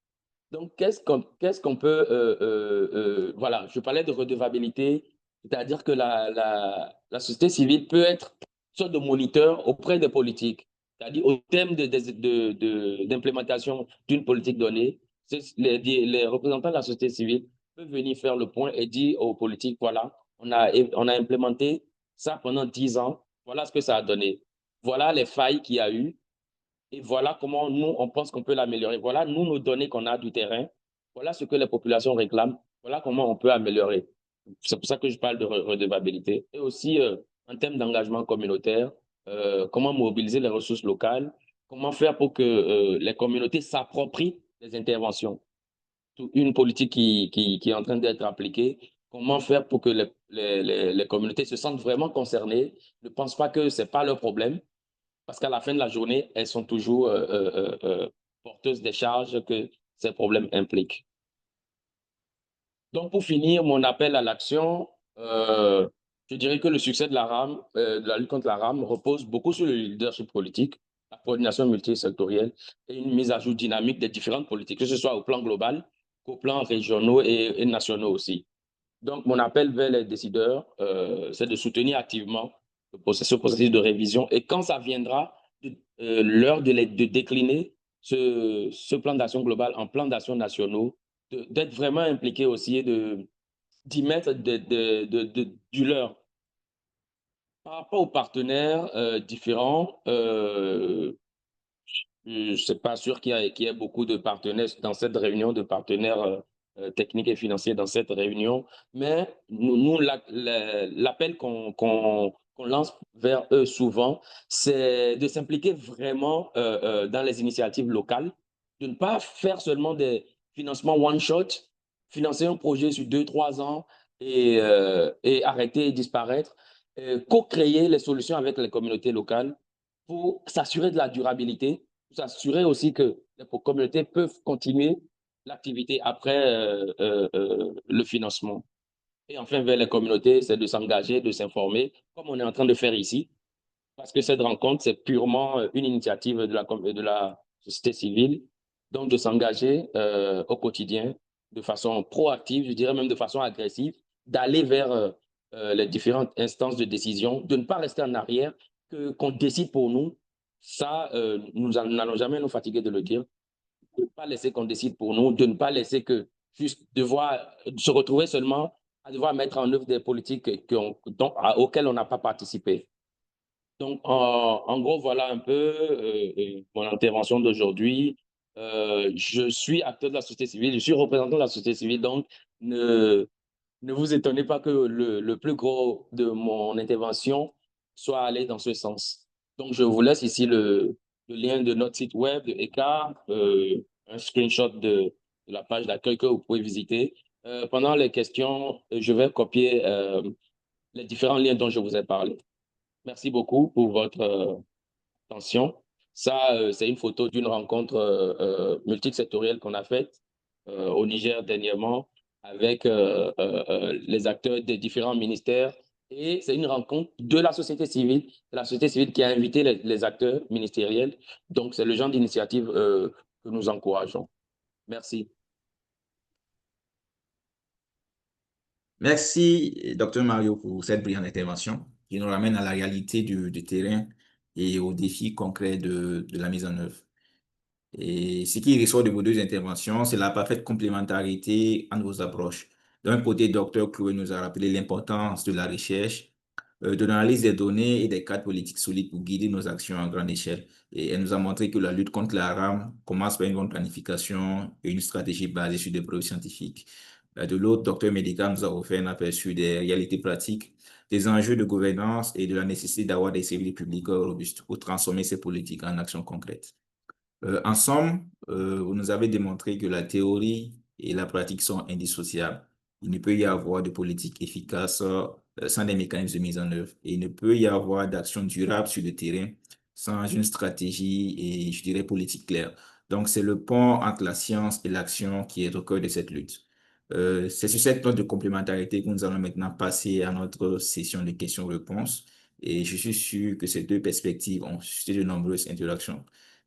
Donc, qu'est-ce qu'on peut... voilà, je parlais de redevabilité, c'est-à-dire que la société civile peut être une sorte de moniteur auprès des politiques, c'est-à-dire au thème d'implémentation d'une politique donnée, les représentants de la société civile peuvent venir faire le point et dire aux politiques, voilà, on a implémenté ça pendant 10 ans, voilà ce que ça a donné, voilà les failles qu'il y a eu, et voilà comment nous, on pense qu'on peut l'améliorer. Voilà, nous, nos données qu'on a du terrain. Voilà ce que les populations réclament. Voilà comment on peut améliorer. C'est pour ça que je parle de redevabilité. Et aussi, en termes d'engagement communautaire, comment mobiliser les ressources locales, comment faire pour que les communautés s'approprient les interventions. une politique qui est en train d'être appliquée, comment faire pour que les communautés se sentent vraiment concernées, ne pensent pas que ce n'est pas leur problème, parce qu'à la fin de la journée, elles sont toujours porteuses des charges que ces problèmes impliquent. Donc, pour finir, mon appel à l'action, je dirais que le succès de la RAM, de la lutte contre la RAM, repose beaucoup sur le leadership politique, la coordination multisectorielle et une mise à jour dynamique des différentes politiques, que ce soit au plan global, qu'au plan régionaux et nationaux aussi. Donc, mon appel vers les décideurs, c'est de soutenir activement ce processus de révision. Et quand ça viendra, l'heure de décliner ce plan d'action global en plan d'action nationaux, d'être vraiment impliqué aussi et d'y mettre du leur. Par rapport aux partenaires différents, je ne suis pas sûr qu'il y ait beaucoup de partenaires dans cette réunion, de partenaires techniques et financiers dans cette réunion, mais l'appel qu'on lance vers eux souvent, c'est de s'impliquer vraiment dans les initiatives locales, de ne pas faire seulement des financements one-shot, financer un projet sur 2, 3 ans et arrêter et disparaître, co-créer les solutions avec les communautés locales pour s'assurer de la durabilité, s'assurer aussi que les communautés peuvent continuer l'activité après le financement. Et enfin, vers les communautés, c'est de s'engager, de s'informer, comme on est en train de faire ici, parce que cette rencontre, c'est purement une initiative de la société civile, donc de s'engager au quotidien de façon proactive, je dirais même de façon agressive, d'aller vers les différentes instances de décision, de ne pas rester en arrière, qu'on décide pour nous. Ça, nous n'allons jamais nous fatiguer de le dire, de ne pas laisser qu'on décide pour nous, de ne pas laisser que juste devoir se retrouver seulement à devoir mettre en œuvre des politiques auxquelles on n'a pas participé. Donc, en gros, voilà un peu mon intervention d'aujourd'hui. Je suis acteur de la société civile, je suis représentant de la société civile, donc ne, ne vous étonnez pas que le plus gros de mon intervention soit allé dans ce sens. Donc, je vous laisse ici le lien de notre site web de ECA, un screenshot de la page d'accueil que vous pouvez visiter. Pendant les questions, je vais copier les différents liens dont je vous ai parlé. Merci beaucoup pour votre attention. Ça, c'est une photo d'une rencontre multisectorielle qu'on a faite au Niger dernièrement avec les acteurs des différents ministères. Et c'est une rencontre de la société civile qui a invité les acteurs ministériels. Donc, c'est le genre d'initiative que nous encourageons. Merci. Merci, docteur Mario, pour cette brillante intervention qui nous ramène à la réalité du terrain et aux défis concrets de la mise en œuvre. Et ce qui ressort de vos deux interventions, c'est la parfaite complémentarité entre vos approches. D'un côté, docteur Chloé nous a rappelé l'importance de la recherche, de l'analyse des données et des cadres politiques solides pour guider nos actions à grande échelle. Et elle nous a montré que la lutte contre la RAM commence par une bonne planification et une stratégie basée sur des preuves scientifiques. De l'autre, docteur Médica nous a offert un aperçu des réalités pratiques, des enjeux de gouvernance et de la nécessité d'avoir des services publics robustes pour transformer ces politiques en actions concrètes. Ensemble, vous nous avez démontré que la théorie et la pratique sont indissociables. Il ne peut y avoir de politique efficace sans des mécanismes de mise en œuvre. Et il ne peut y avoir d'action durable sur le terrain sans une stratégie et, je dirais, politique claire. Donc, c'est le pont entre la science et l'action qui est au cœur de cette lutte. C'est sur cette note de complémentarité que nous allons maintenant passer à notre session de questions-réponses. Et je suis sûr que ces deux perspectives ont suscité de nombreuses interactions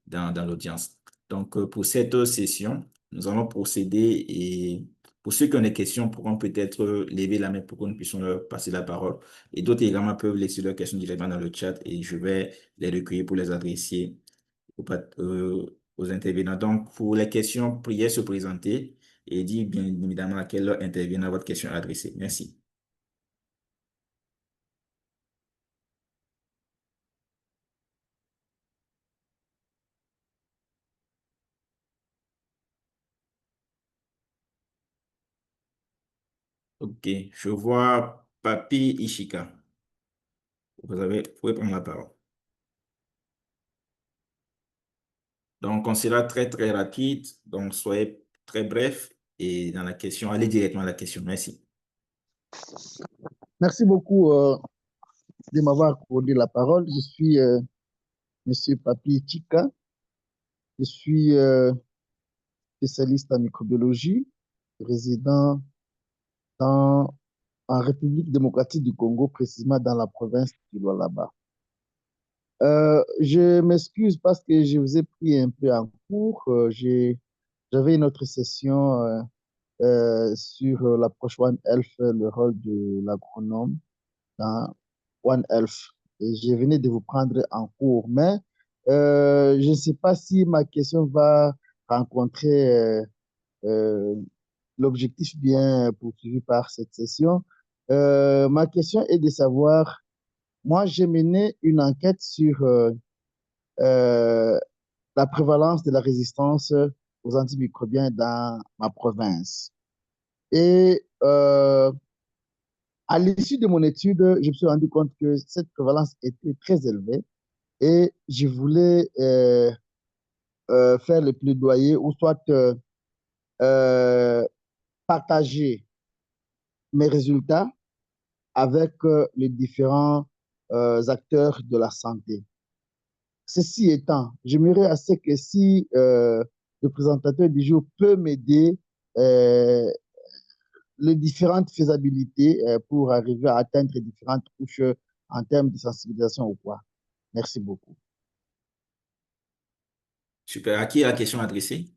dans l'audience. Donc, pour cette session, nous allons procéder et pour ceux qui ont des questions pourront peut-être lever la main pour que nous puissions leur passer la parole. Et d'autres également peuvent laisser leurs questions directement dans le chat et je vais les recueillir pour les adresser aux intervenants. Donc, pour les questions, priez se présenter et dire bien évidemment à quelle heure intervenant votre question est adressée. Merci. OK, je vois Papi Ishika. Vous pouvez prendre la parole. Donc, on sera très, très rapide. Donc, soyez très bref et dans la question, aller directement à la question. Merci. Merci beaucoup de m'avoir accordé la parole. Je suis Monsieur Papi Chika. Je suis spécialiste en microbiologie, résident en République démocratique du Congo, précisément dans la province du Lualaba. Je m'excuse parce que je vous ai pris un peu en cours. J'avais une autre session sur l'approche One Health, le rôle de l'agronome dans One Health. Et je venais de vous prendre en cours, mais je ne sais pas si ma question va rencontrer euh, l'objectif bien poursuivi par cette session. Ma question est de savoir, moi j'ai mené une enquête sur euh, la prévalence de la résistance aux antimicrobiens dans ma province. Et à l'issue de mon étude, je me suis rendu compte que cette prévalence était très élevée et je voulais faire le plaidoyer ou soit euh, partager mes résultats avec les différents acteurs de la santé. Ceci étant, j'aimerais assez que si le présentateur du jour peut m'aider euh, les différentes faisabilités pour arriver à atteindre les différentes couches en termes de sensibilisation au poids. Merci beaucoup. Super. À qui est la question adressée?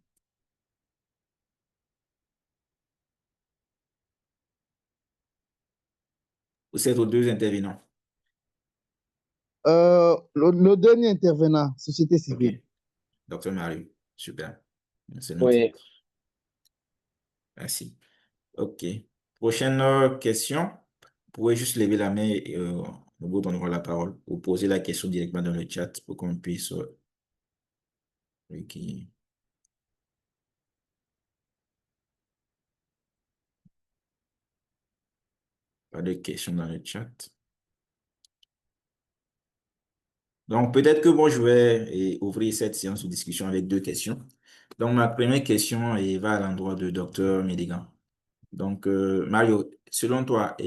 Ou c'est aux deux intervenants? Le dernier intervenant, société OK. civile. Docteur Mario. Super. C'est noté. Oui. Merci. OK. Prochaine question. Vous pouvez juste lever la main et nous vous donnerons la parole ou poser la question directement dans le chat pour qu'on puisse. OK. Pas de questions dans le chat. Donc, peut-être que moi, je vais ouvrir cette séance de discussion avec deux questions. Donc, ma première question va à l'endroit de Dr. Médigan. Donc, Mario, selon toi,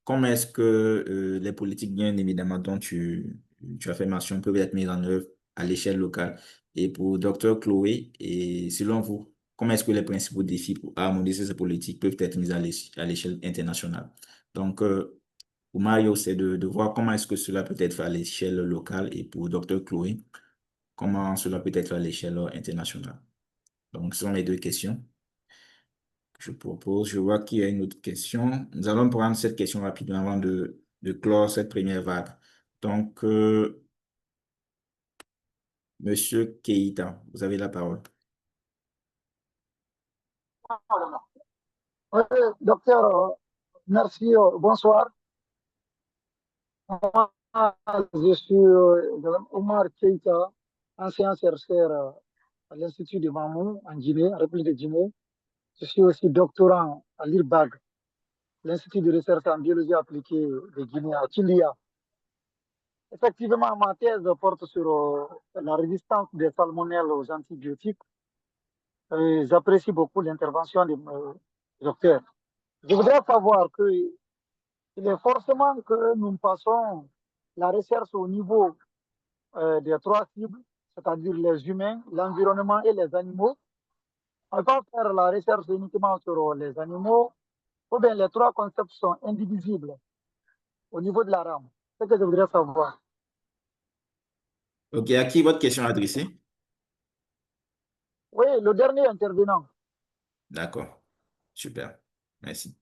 comment est-ce que les politiques, bien évidemment, dont tu as fait mention, peuvent être mises en œuvre à l'échelle locale? Et pour Dr. Chloé, et selon vous, comment est-ce que les principaux défis pour harmoniser ces politiques peuvent être mis à l'échelle internationale? Donc, pour Mario, c'est de voir comment est-ce que cela peut être fait à l'échelle locale et pour Dr. Chloé, comment cela peut être fait à l'échelle internationale. Donc, ce sont les deux questions que je propose. Je vois qu'il y a une autre question. Nous allons prendre cette question rapidement avant de clore cette première vague. Donc, Monsieur Keita, vous avez la parole. Oui, docteur, merci, bonsoir. Moi, je suis Omar Keita, ancien chercheur à l'Institut de Mamou en Guinée, en République de Guinée. Je suis aussi doctorant à l'IRBAG, l'Institut de recherche en biologie appliquée de Guinée à Kilia. Effectivement, ma thèse porte sur la résistance des salmonelles aux antibiotiques. J'apprécie beaucoup l'intervention du docteur. Je voudrais savoir que il est forcément que nous passons la recherche au niveau des trois cibles, c'est-à-dire les humains, l'environnement et les animaux. On ne peut pas faire la recherche uniquement sur les animaux, ou bien les trois concepts sont indivisibles au niveau de la rame. C'est ce que je voudrais savoir. OK, à qui votre question est adressée? Oui, le dernier intervenant. D'accord. Super. Merci.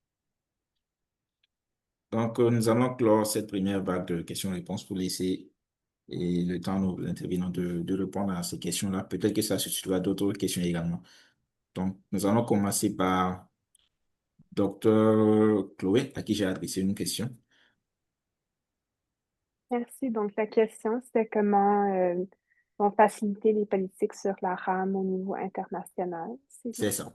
Donc, nous allons clore cette première vague de questions-réponses pour laisser le temps aux intervenants de répondre à ces questions-là. Peut-être que ça suscitera d'autres questions également. Donc, nous allons commencer par Dr. Chloé, à qui j'ai adressé une question. Merci. Donc, la question, c'est comment vont faciliter les politiques sur la rame au niveau international. C'est ça.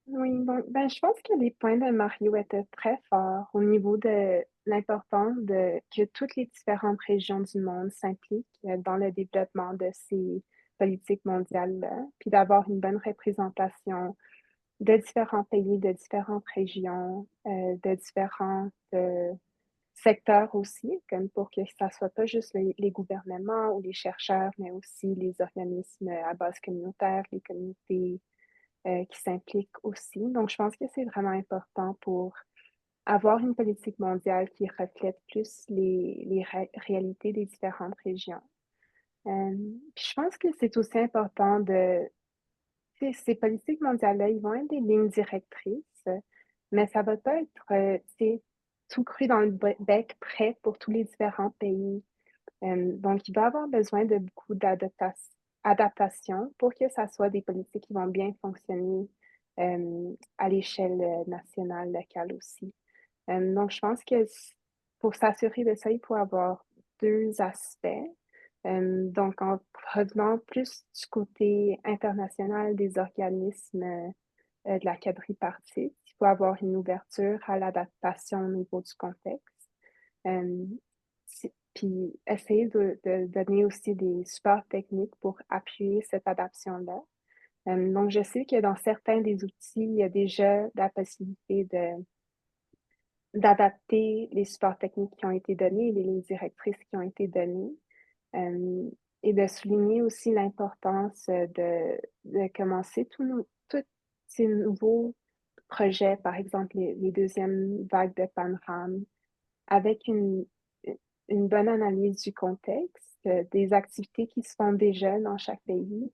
Oui, bon, ben, je pense que les points de Mario étaient très forts au niveau de l'importance de que toutes les différentes régions du monde s'impliquent dans le développement de ces politiques mondiales-là, puis d'avoir une bonne représentation de différents pays, de différentes régions, de différents secteurs aussi, comme pour que ça soit pas juste les gouvernements ou les chercheurs, mais aussi les organismes à base communautaire, les communautés qui s'impliquent aussi. Donc, je pense que c'est vraiment important pour avoir une politique mondiale qui reflète plus les réalités des différentes régions. Puis je pense que c'est aussi important ces politiques mondiales-là, ils vont être des lignes directrices, mais ça va pas être, tout cru dans le bec, prêt pour tous les différents pays. Donc, il va avoir besoin de beaucoup d'adaptation pour que ça soit des politiques qui vont bien fonctionner, à l'échelle, nationale, locale aussi. Donc, je pense que pour s'assurer de ça, il faut avoir 2 aspects. Donc, en revenant plus du côté international des organismes de la quadripartite, il faut avoir une ouverture à l'adaptation au niveau du contexte. Puis essayer de donner aussi des supports techniques pour appuyer cette adaptation-là. Donc, je sais que dans certains des outils, il y a déjà la possibilité d'adapter les supports techniques qui ont été donnés, les lignes directrices qui ont été données, et de souligner aussi l'importance de commencer tous ces nouveaux projets, par exemple les deuxièmes vagues de panorama, avec une bonne analyse du contexte, des activités qui se font déjà dans chaque pays,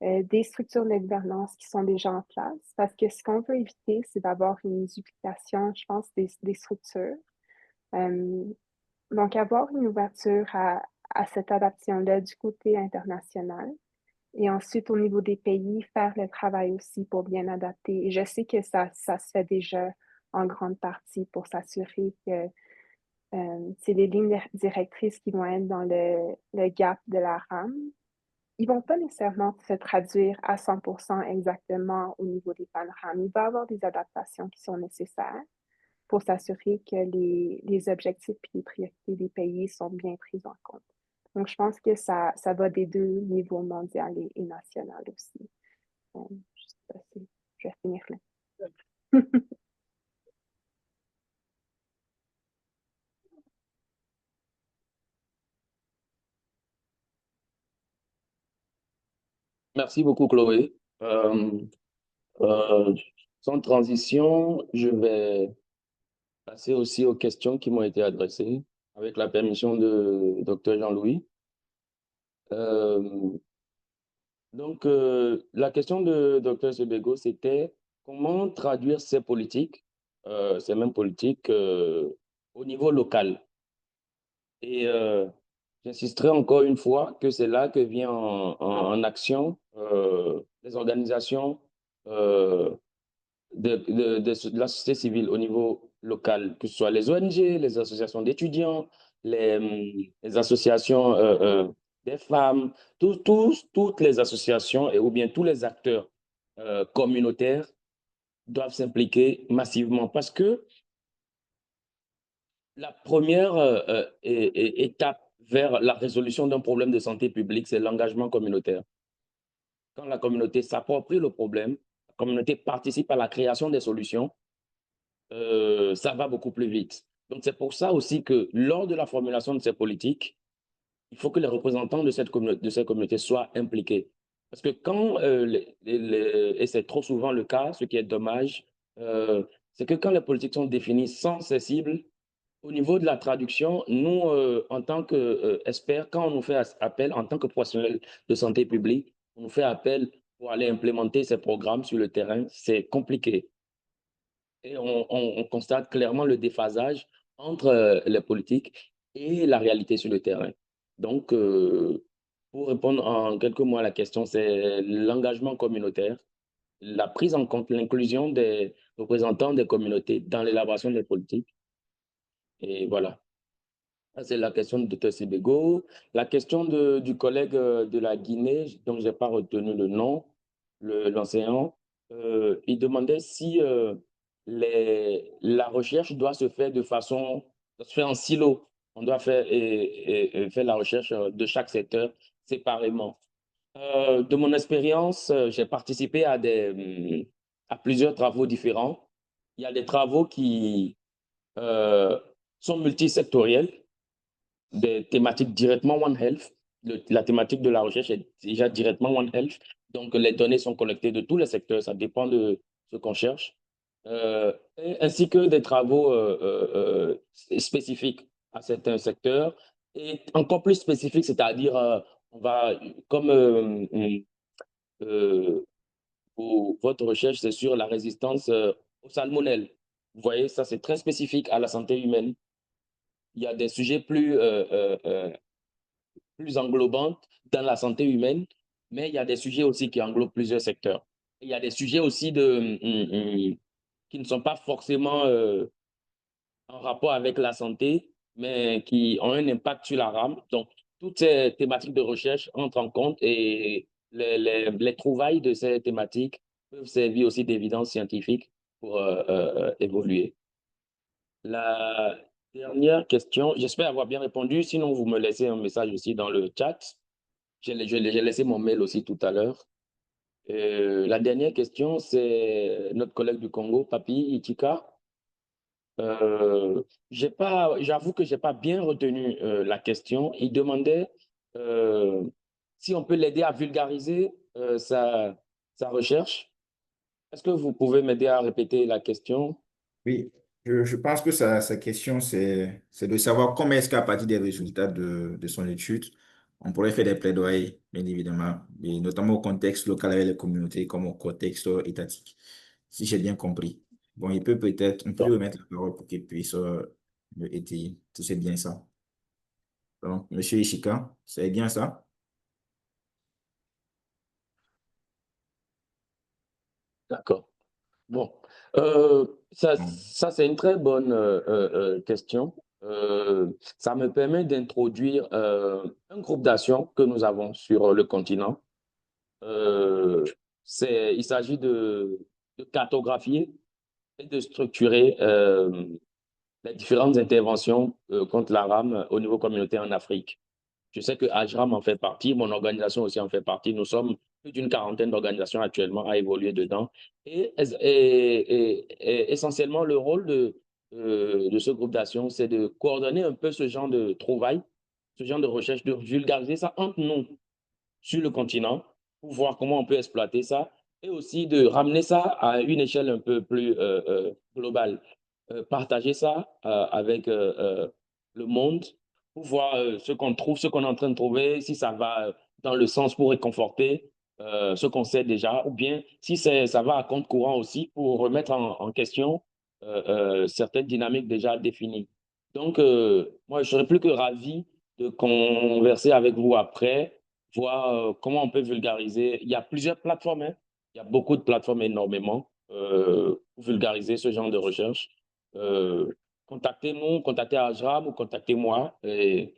des structures de gouvernance qui sont déjà en place, parce que ce qu'on veut éviter, c'est d'avoir une duplication, je pense, des structures. Donc, avoir une ouverture à cette adaptation-là du côté international. Et ensuite, au niveau des pays, faire le travail aussi pour bien adapter. Et je sais que ça se fait déjà en grande partie pour s'assurer que c'est les lignes directrices qui vont être dans le gap de la RAM. Ils vont pas nécessairement se traduire à 100% exactement au niveau des panorames. Il va y avoir des adaptations qui sont nécessaires pour s'assurer que les objectifs et les priorités des pays sont bien pris en compte. Donc, je pense que ça va des deux niveaux, mondial et national aussi. Je sais pas si je vais finir là. Merci beaucoup, Chloé. Euh, Sans transition, je vais passer aussi aux questions qui m'ont été adressées, avec la permission de Dr. Jean-Louis. Euh, la question de Dr. Sebego, c'était comment traduire ces politiques, ces mêmes politiques, au niveau local. Et j'insisterai encore une fois que c'est là que vient en action les organisations de la société civile au niveau local, que ce soit les ONG, les associations d'étudiants, les associations des femmes, toutes les associations ou bien tous les acteurs communautaires doivent s'impliquer massivement parce que la première étape vers la résolution d'un problème de santé publique, c'est l'engagement communautaire. Quand la communauté s'approprie le problème, la communauté participe à la création des solutions, ça va beaucoup plus vite. Donc, c'est pour ça aussi que lors de la formulation de ces politiques, il faut que les représentants de cette communauté soient impliqués. Parce que quand, et c'est trop souvent le cas, ce qui est dommage, c'est que quand les politiques sont définies sans ces cibles, au niveau de la traduction, nous, en tant qu'experts, quand on nous fait appel, en tant que professionnels de santé publique, on nous fait appel pour aller implémenter ces programmes sur le terrain, c'est compliqué. Et on constate clairement le déphasage entre les politiques et la réalité sur le terrain. Donc, pour répondre en quelques mots à la question, c'est l'engagement communautaire, la prise en compte, l'inclusion des représentants des communautés dans l'élaboration des politiques. Et voilà. Ça, c'est la question de Dr. Sebego. La question du collègue de la Guinée, dont je n'ai pas retenu le nom, l'enseignant, il demandait si la recherche doit se faire se faire en silo. On doit faire la recherche de chaque secteur séparément. De mon expérience, j'ai participé à à plusieurs travaux différents. Il y a des travaux qui sont multisectoriels, des thématiques directement One Health. La thématique de la recherche est déjà directement One Health. Donc, les données sont collectées de tous les secteurs. Ça dépend de ce qu'on cherche. Ainsi que des travaux spécifiques à certains secteurs. Et encore plus spécifiques, c'est-à-dire, on va, comme votre recherche, c'est sur la résistance aux salmonelles. Vous voyez, ça, c'est très spécifique à la santé humaine. Il y a des sujets plus englobantes dans la santé humaine, mais il y a des sujets aussi qui englobent plusieurs secteurs. Il y a des sujets aussi qui ne sont pas forcément en rapport avec la santé, mais qui ont un impact sur la rame. Donc, toutes ces thématiques de recherche entrent en compte et les trouvailles de ces thématiques peuvent servir aussi d'évidence scientifique pour évoluer. La dernière question, j'espère avoir bien répondu, sinon vous me laissez un message aussi dans le chat. J'ai laissé mon mail aussi tout à l'heure. La dernière question, c'est notre collègue du Congo, Papi Itika. J'avoue que j'ai pas bien retenu la question. Il demandait euh, si on peut l'aider à vulgariser sa recherche. Est-ce que vous pouvez m'aider à répéter la question? Oui, je pense que sa question, c'est de savoir comment est-ce qu'à partir des résultats de son étude, on pourrait faire des plaidoyers, bien évidemment, et notamment au contexte local avec les communautés comme au contexte étatique, si j'ai bien compris. Bon, on peut lui remettre la parole pour qu'il puisse me étayer. Si c'est bien ça. Donc, Monsieur Ishika, c'est bien ça? D'accord. Bon, euh, Bon. ça c'est une très bonne question. Ça me permet d'introduire un groupe d'action que nous avons sur le continent. Euh, il s'agit de cartographier et de structurer les différentes interventions contre la rame au niveau communautaire en Afrique. Je sais que AJRAM en fait partie, mon organisation aussi en fait partie. Nous sommes plus d'une quarantaine d'organisations actuellement à évoluer dedans. Et essentiellement, le rôle de ce groupe d'action, c'est de coordonner un peu ce genre de trouvailles, ce genre de recherche, de vulgariser ça entre nous sur le continent pour voir comment on peut exploiter ça et aussi de ramener ça à une échelle un peu plus globale. Partager ça avec le monde pour voir ce qu'on trouve, ce qu'on est en train de trouver, si ça va dans le sens pour réconforter ce qu'on sait déjà, ou bien si ça va à compte courant aussi pour remettre en question certaines dynamiques déjà définies. Donc, moi, je serais plus que ravi de converser avec vous après, voir comment on peut vulgariser. Il y a plusieurs plateformes, hein. Il y a beaucoup de plateformes, énormément, pour vulgariser ce genre de recherche. Euh, Contactez-nous, contactez Ajram ou contactez-moi. Et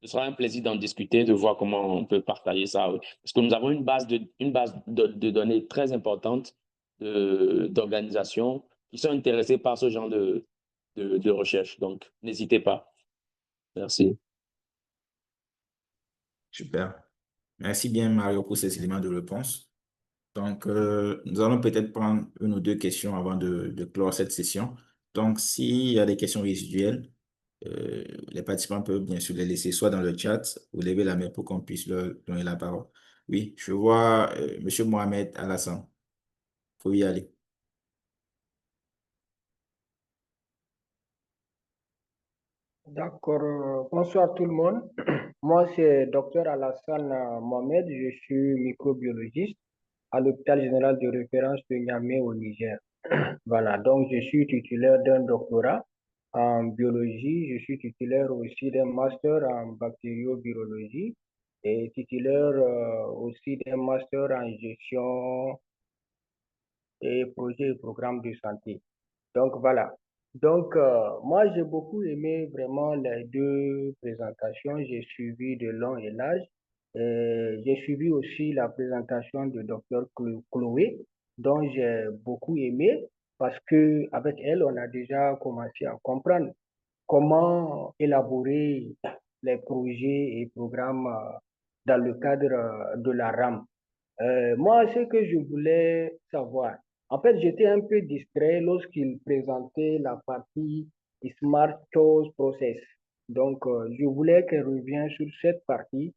ce sera un plaisir d'en discuter, de voir comment on peut partager ça. Oui. Parce que nous avons une base de données très importante d'organisations qui sont intéressées par ce genre de recherche. Donc, n'hésitez pas. Merci. Super. Merci bien, Mario, pour ces éléments de réponse. Donc, nous allons peut-être prendre une ou deux questions avant de clore cette session. Donc, s'il y a des questions résiduelles, les participants peuvent bien sûr les laisser soit dans le chat ou lever la main pour qu'on puisse leur donner la parole. Oui, je vois Monsieur Mohamed Alassane. Faut y aller. D'accord. Bonsoir tout le monde. Moi, c'est Dr Alassane Mohamed. Je suis microbiologiste à l'hôpital général de référence de Niamey au Niger. Voilà, donc je suis titulaire d'un doctorat en biologie. Je suis titulaire aussi d'un master en bactériobiologie et titulaire aussi d'un master en gestion et projets et programmes de santé. Donc voilà. Donc moi j'ai beaucoup aimé vraiment les deux présentations. J'ai suivi de long et large. J'ai suivi aussi la présentation de Dr Chloé, dont j'ai beaucoup aimé parce que avec elle on a déjà commencé à comprendre comment élaborer les projets et programmes dans le cadre de la RAM. Moi, ce que je voulais savoir, En fait, j'étais un peu distrait lorsqu'il présentait la partie Smart Choice Process. Donc, je voulais qu'elle revienne sur cette partie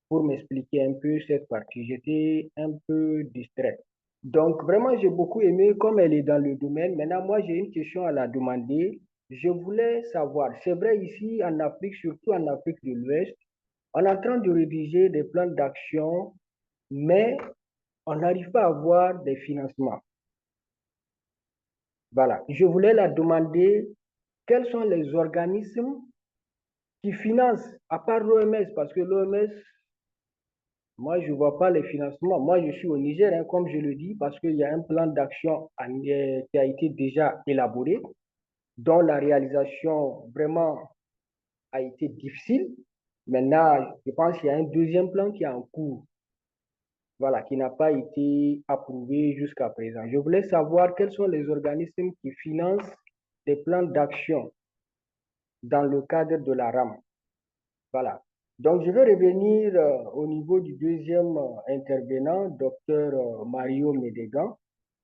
pour m'expliquer un peu cette partie. J'étais un peu distrait. Donc, vraiment, j'ai beaucoup aimé comme elle est dans le domaine. Maintenant, moi, j'ai une question à la demander. Je voulais savoir, c'est vrai ici en Afrique, surtout en Afrique de l'Ouest, on est en train de rédiger des plans d'action, mais on n'arrive pas à avoir des financements. Voilà. Je voulais la demander quels sont les organismes qui financent, à part l'OMS, parce que l'OMS, moi, je ne vois pas les financements. Moi, je suis au Niger, hein, comme je le dis, parce qu'il y a un plan d'action qui a été déjà élaboré, dont la réalisation vraiment a été difficile. Maintenant, je pense qu'il y a un deuxième plan qui est en cours, voilà, qui n'a pas été approuvé jusqu'à présent. Je voulais savoir quels sont les organismes qui financent des plans d'action dans le cadre de la RAM. Voilà. Donc, je vais revenir au niveau du deuxième intervenant, docteur Mario Medegan.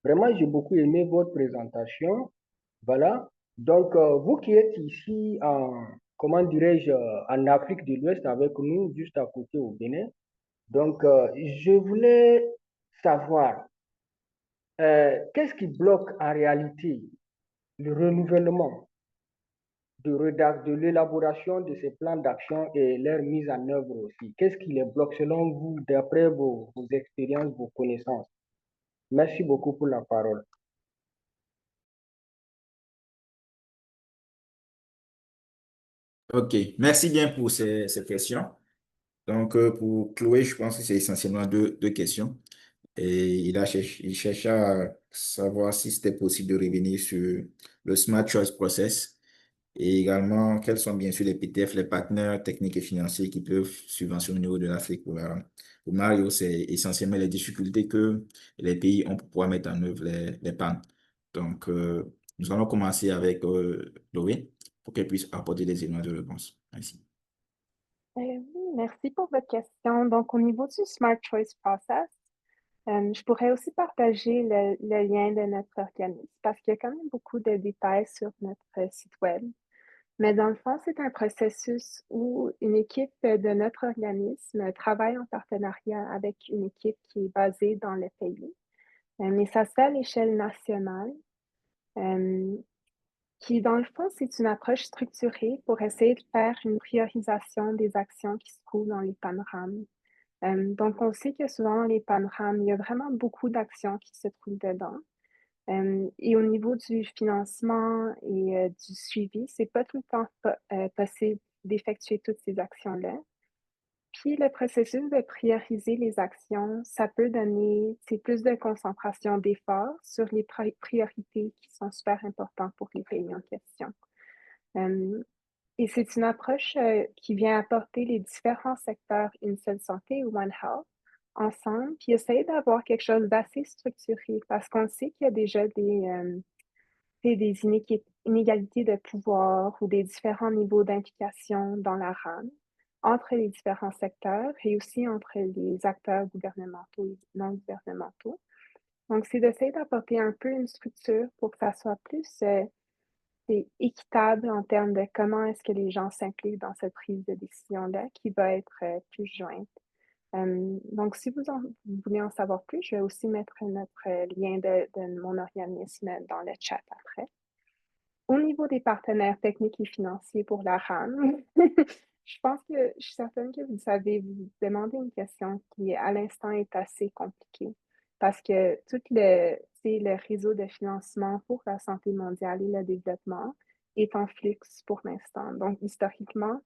Vraiment, j'ai beaucoup aimé votre présentation. Voilà. Donc, vous qui êtes ici en, comment dirais-je, en Afrique de l'Ouest avec nous, juste à côté au Bénin. Donc, je voulais savoir, qu'est-ce qui bloque en réalité le renouvellement de l'élaboration de ces plans d'action et leur mise en œuvre aussi? Qu'est-ce qui les bloque selon vous, d'après vos expériences, vos connaissances? Merci beaucoup pour la parole. OK, merci bien pour ces questions. Donc, pour Chloé, je pense que c'est essentiellement deux questions. Et il cherchait à savoir si c'était possible de revenir sur le Smart Choice Process et également quels sont bien sûr les PTF, les partenaires techniques et financiers qui peuvent subventionner au niveau de l'Afrique. Pour Mario, c'est essentiellement les difficultés que les pays ont pour pouvoir mettre en œuvre les PAN. Donc, nous allons commencer avec Chloé pour qu'elle puisse apporter des éléments de réponse. Merci. Oui, merci pour votre question. Donc, au niveau du Smart Choice Process, je pourrais aussi partager le lien de notre organisme parce qu'il y a quand même beaucoup de détails sur notre site web. Mais dans le fond, c'est un processus où une équipe de notre organisme travaille en partenariat avec une équipe qui est basée dans le pays. Mais ça se fait à l'échelle nationale, euh, qui dans le fond, c'est une approche structurée pour essayer de faire une priorisation des actions qui se trouvent dans les panorames. Donc, on sait que souvent dans les panorames, il y a vraiment beaucoup d'actions qui se trouvent dedans. Et au niveau du financement et du suivi, c'est pas tout le temps possible d'effectuer toutes ces actions-là. Puis le processus de prioriser les actions, ça peut donner plus de concentration d'efforts sur les priorités qui sont super importantes pour les pays en question. Euh, et c'est une approche qui vient apporter les différents secteurs Une seule santé ou One Health ensemble, puis essayer d'avoir quelque chose d'assez structuré parce qu'on sait qu'il y a déjà des inégalités de pouvoir ou des différents niveaux d'implication dans la RAM entre les différents secteurs et aussi entre les acteurs gouvernementaux et non gouvernementaux. Donc, c'est d'essayer d'apporter un peu une structure pour que ça soit plus c'est équitable en termes de comment est-ce que les gens s'impliquent dans cette prise de décision-là qui va être plus jointe. Donc, si vous voulez en savoir plus, je vais aussi mettre notre lien de mon organisme dans le chat après. Au niveau des partenaires techniques et financiers pour la RAM, je pense que je suis certaine que vous savez vous demander une question qui, à l'instant, est assez compliquée parce que le réseau de financement pour la santé mondiale et le développement est en flux pour l'instant. Donc, historiquement,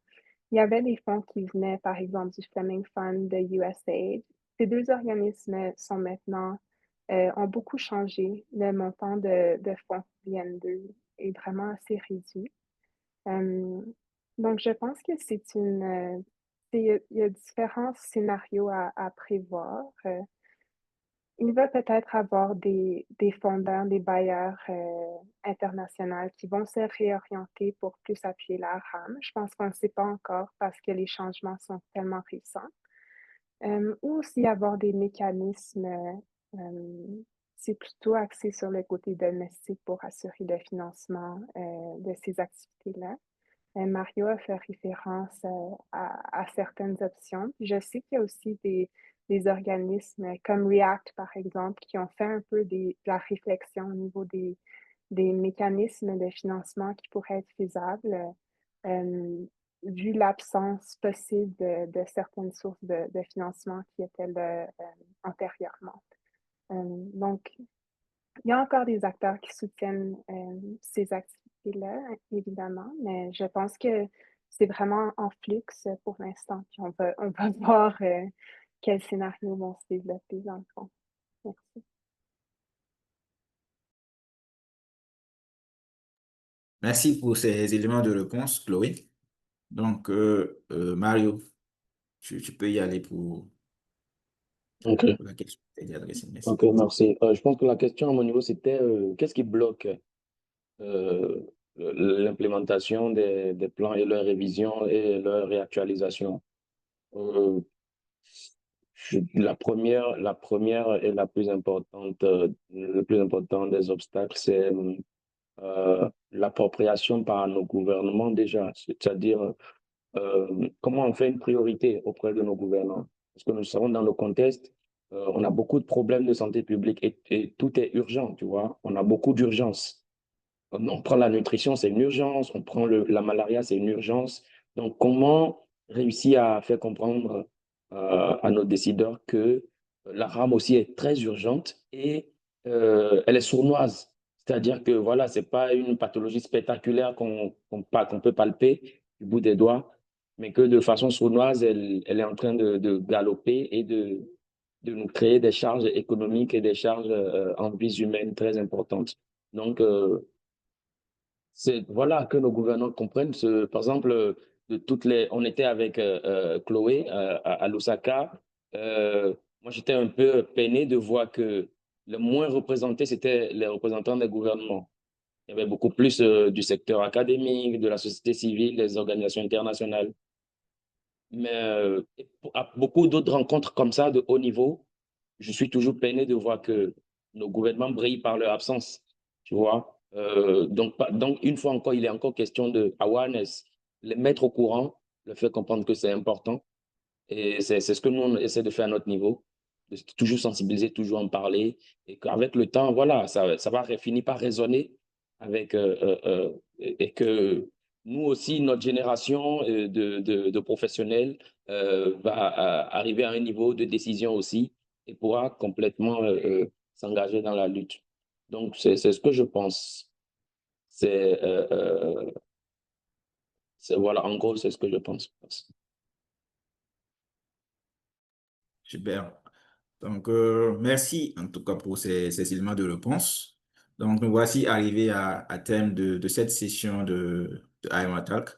il y avait des fonds qui venaient, par exemple, du Fleming Fund de USAID. Ces deux organismes sont maintenant, ont beaucoup changé. Le montant de fonds qui viennent d'eux est vraiment assez réduit. Donc, je pense que il y a différents scénarios à prévoir. Il va peut-être avoir des fondeurs, des bailleurs internationaux qui vont se réorienter pour plus appuyer la RAM. Je pense qu'on ne sait pas encore parce que les changements sont tellement récents. Ou aussi avoir des mécanismes c'est plutôt axé sur le côté domestique pour assurer le financement de ces activités-là. Mario a fait référence à certaines options. Je sais qu'il y a aussi des organismes comme React, par exemple, qui ont fait un peu de la réflexion au niveau des mécanismes de financement qui pourraient être faisables, vu l'absence possible de certaines sources de financement qui étaient là antérieurement. Donc, il y a encore des acteurs qui soutiennent ces activités-là, évidemment, mais je pense que c'est vraiment en flux pour l'instant. Puis on va voir quels scénarios vont se développer dans le fond. Merci. Merci pour ces éléments de réponse, Chloé. Donc, Mario, tu peux y aller pour Ok, la question que tu as adressée. Merci. ok, merci. Je pense que la question à mon niveau, c'était qu'est-ce qui bloque l'implémentation des plans et leur révision et leur réactualisation? Euh, la première et la plus importante, le plus important des obstacles, c'est l'appropriation par nos gouvernements déjà, c'est-à-dire comment on fait une priorité auprès de nos gouvernants. Parce que nous savons dans le contexte, on a beaucoup de problèmes de santé publique et tout est urgent, tu vois. On a beaucoup d'urgences. On prend la nutrition, c'est une urgence. On prend la malaria, c'est une urgence. Donc, comment réussir à faire comprendre à nos décideurs que la rame aussi est très urgente et elle est sournoise. C'est-à-dire que voilà, c'est pas une pathologie spectaculaire qu'on peut palper du bout des doigts, mais que de façon sournoise, elle est en train de galoper et de nous créer des charges économiques et des charges en vies humaines très importantes. Donc, c'est voilà que nos gouvernants comprennent. Par exemple, on était avec Chloé à Lusaka. Moi, j'étais un peu peiné de voir que le moins représenté, c'était les représentants des gouvernements. Il y avait beaucoup plus du secteur académique, de la société civile, des organisations internationales. Mais à beaucoup d'autres rencontres comme ça de haut niveau, je suis toujours peiné de voir que nos gouvernements brillent par leur absence, tu vois. Donc, une fois encore, il est encore question de awareness, les mettre au courant, le faire comprendre que c'est important. Et c'est ce que nous, on essaie de faire à notre niveau, de toujours sensibiliser, toujours en parler. Et qu'avec le temps, voilà, ça va finir par résonner avec, et que nous aussi, notre génération de professionnels va arriver à un niveau de décision aussi et pourra complètement s'engager dans la lutte. Donc, c'est ce que je pense. C'est, voilà, en gros, c'est ce que je pense. Super. Donc, merci en tout cas pour ces éléments de réponse. Donc, nous voici arrivés à terme de cette session de IMA Talk.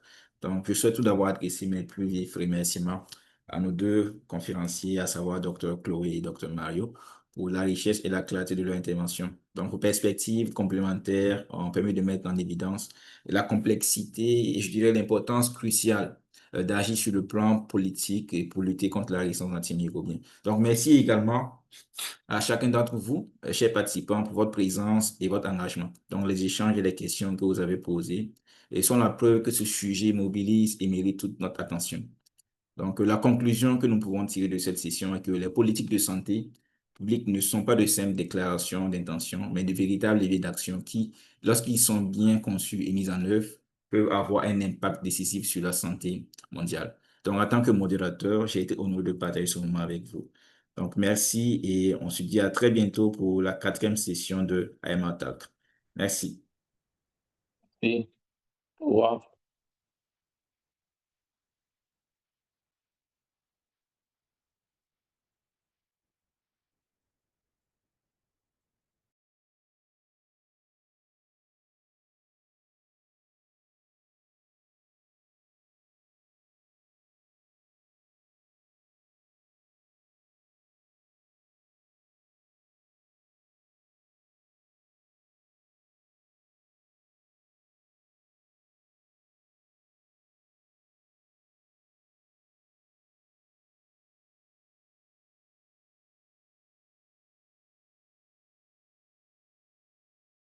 Donc, je souhaite tout d'abord adresser mes plus vifs remerciements à nos deux conférenciers, à savoir Dr. Chloé et Dr. Mario, pour la richesse et la clarté de leur intervention. Donc, vos perspectives complémentaires ont permis de mettre en évidence la complexité et je dirais l'importance cruciale d'agir sur le plan politique et pour lutter contre la résistance antimicrobienne. Donc, merci également à chacun d'entre vous, chers participants, pour votre présence et votre engagement. Donc, les échanges et les questions que vous avez posées et sont la preuve que ce sujet mobilise et mérite toute notre attention. Donc, la conclusion que nous pouvons tirer de cette session est que les politiques de santé publique ne sont pas de simples déclarations d'intention, mais de véritables leviers d'action qui, lorsqu'ils sont bien conçus et mis en œuvre, peuvent avoir un impact décisif sur la santé mondiale. Donc, en tant que modérateur, j'ai été honoré de partager ce moment avec vous. Donc, merci et on se dit à très bientôt pour la 4e session de IMA Talk. Merci. Et, au revoir.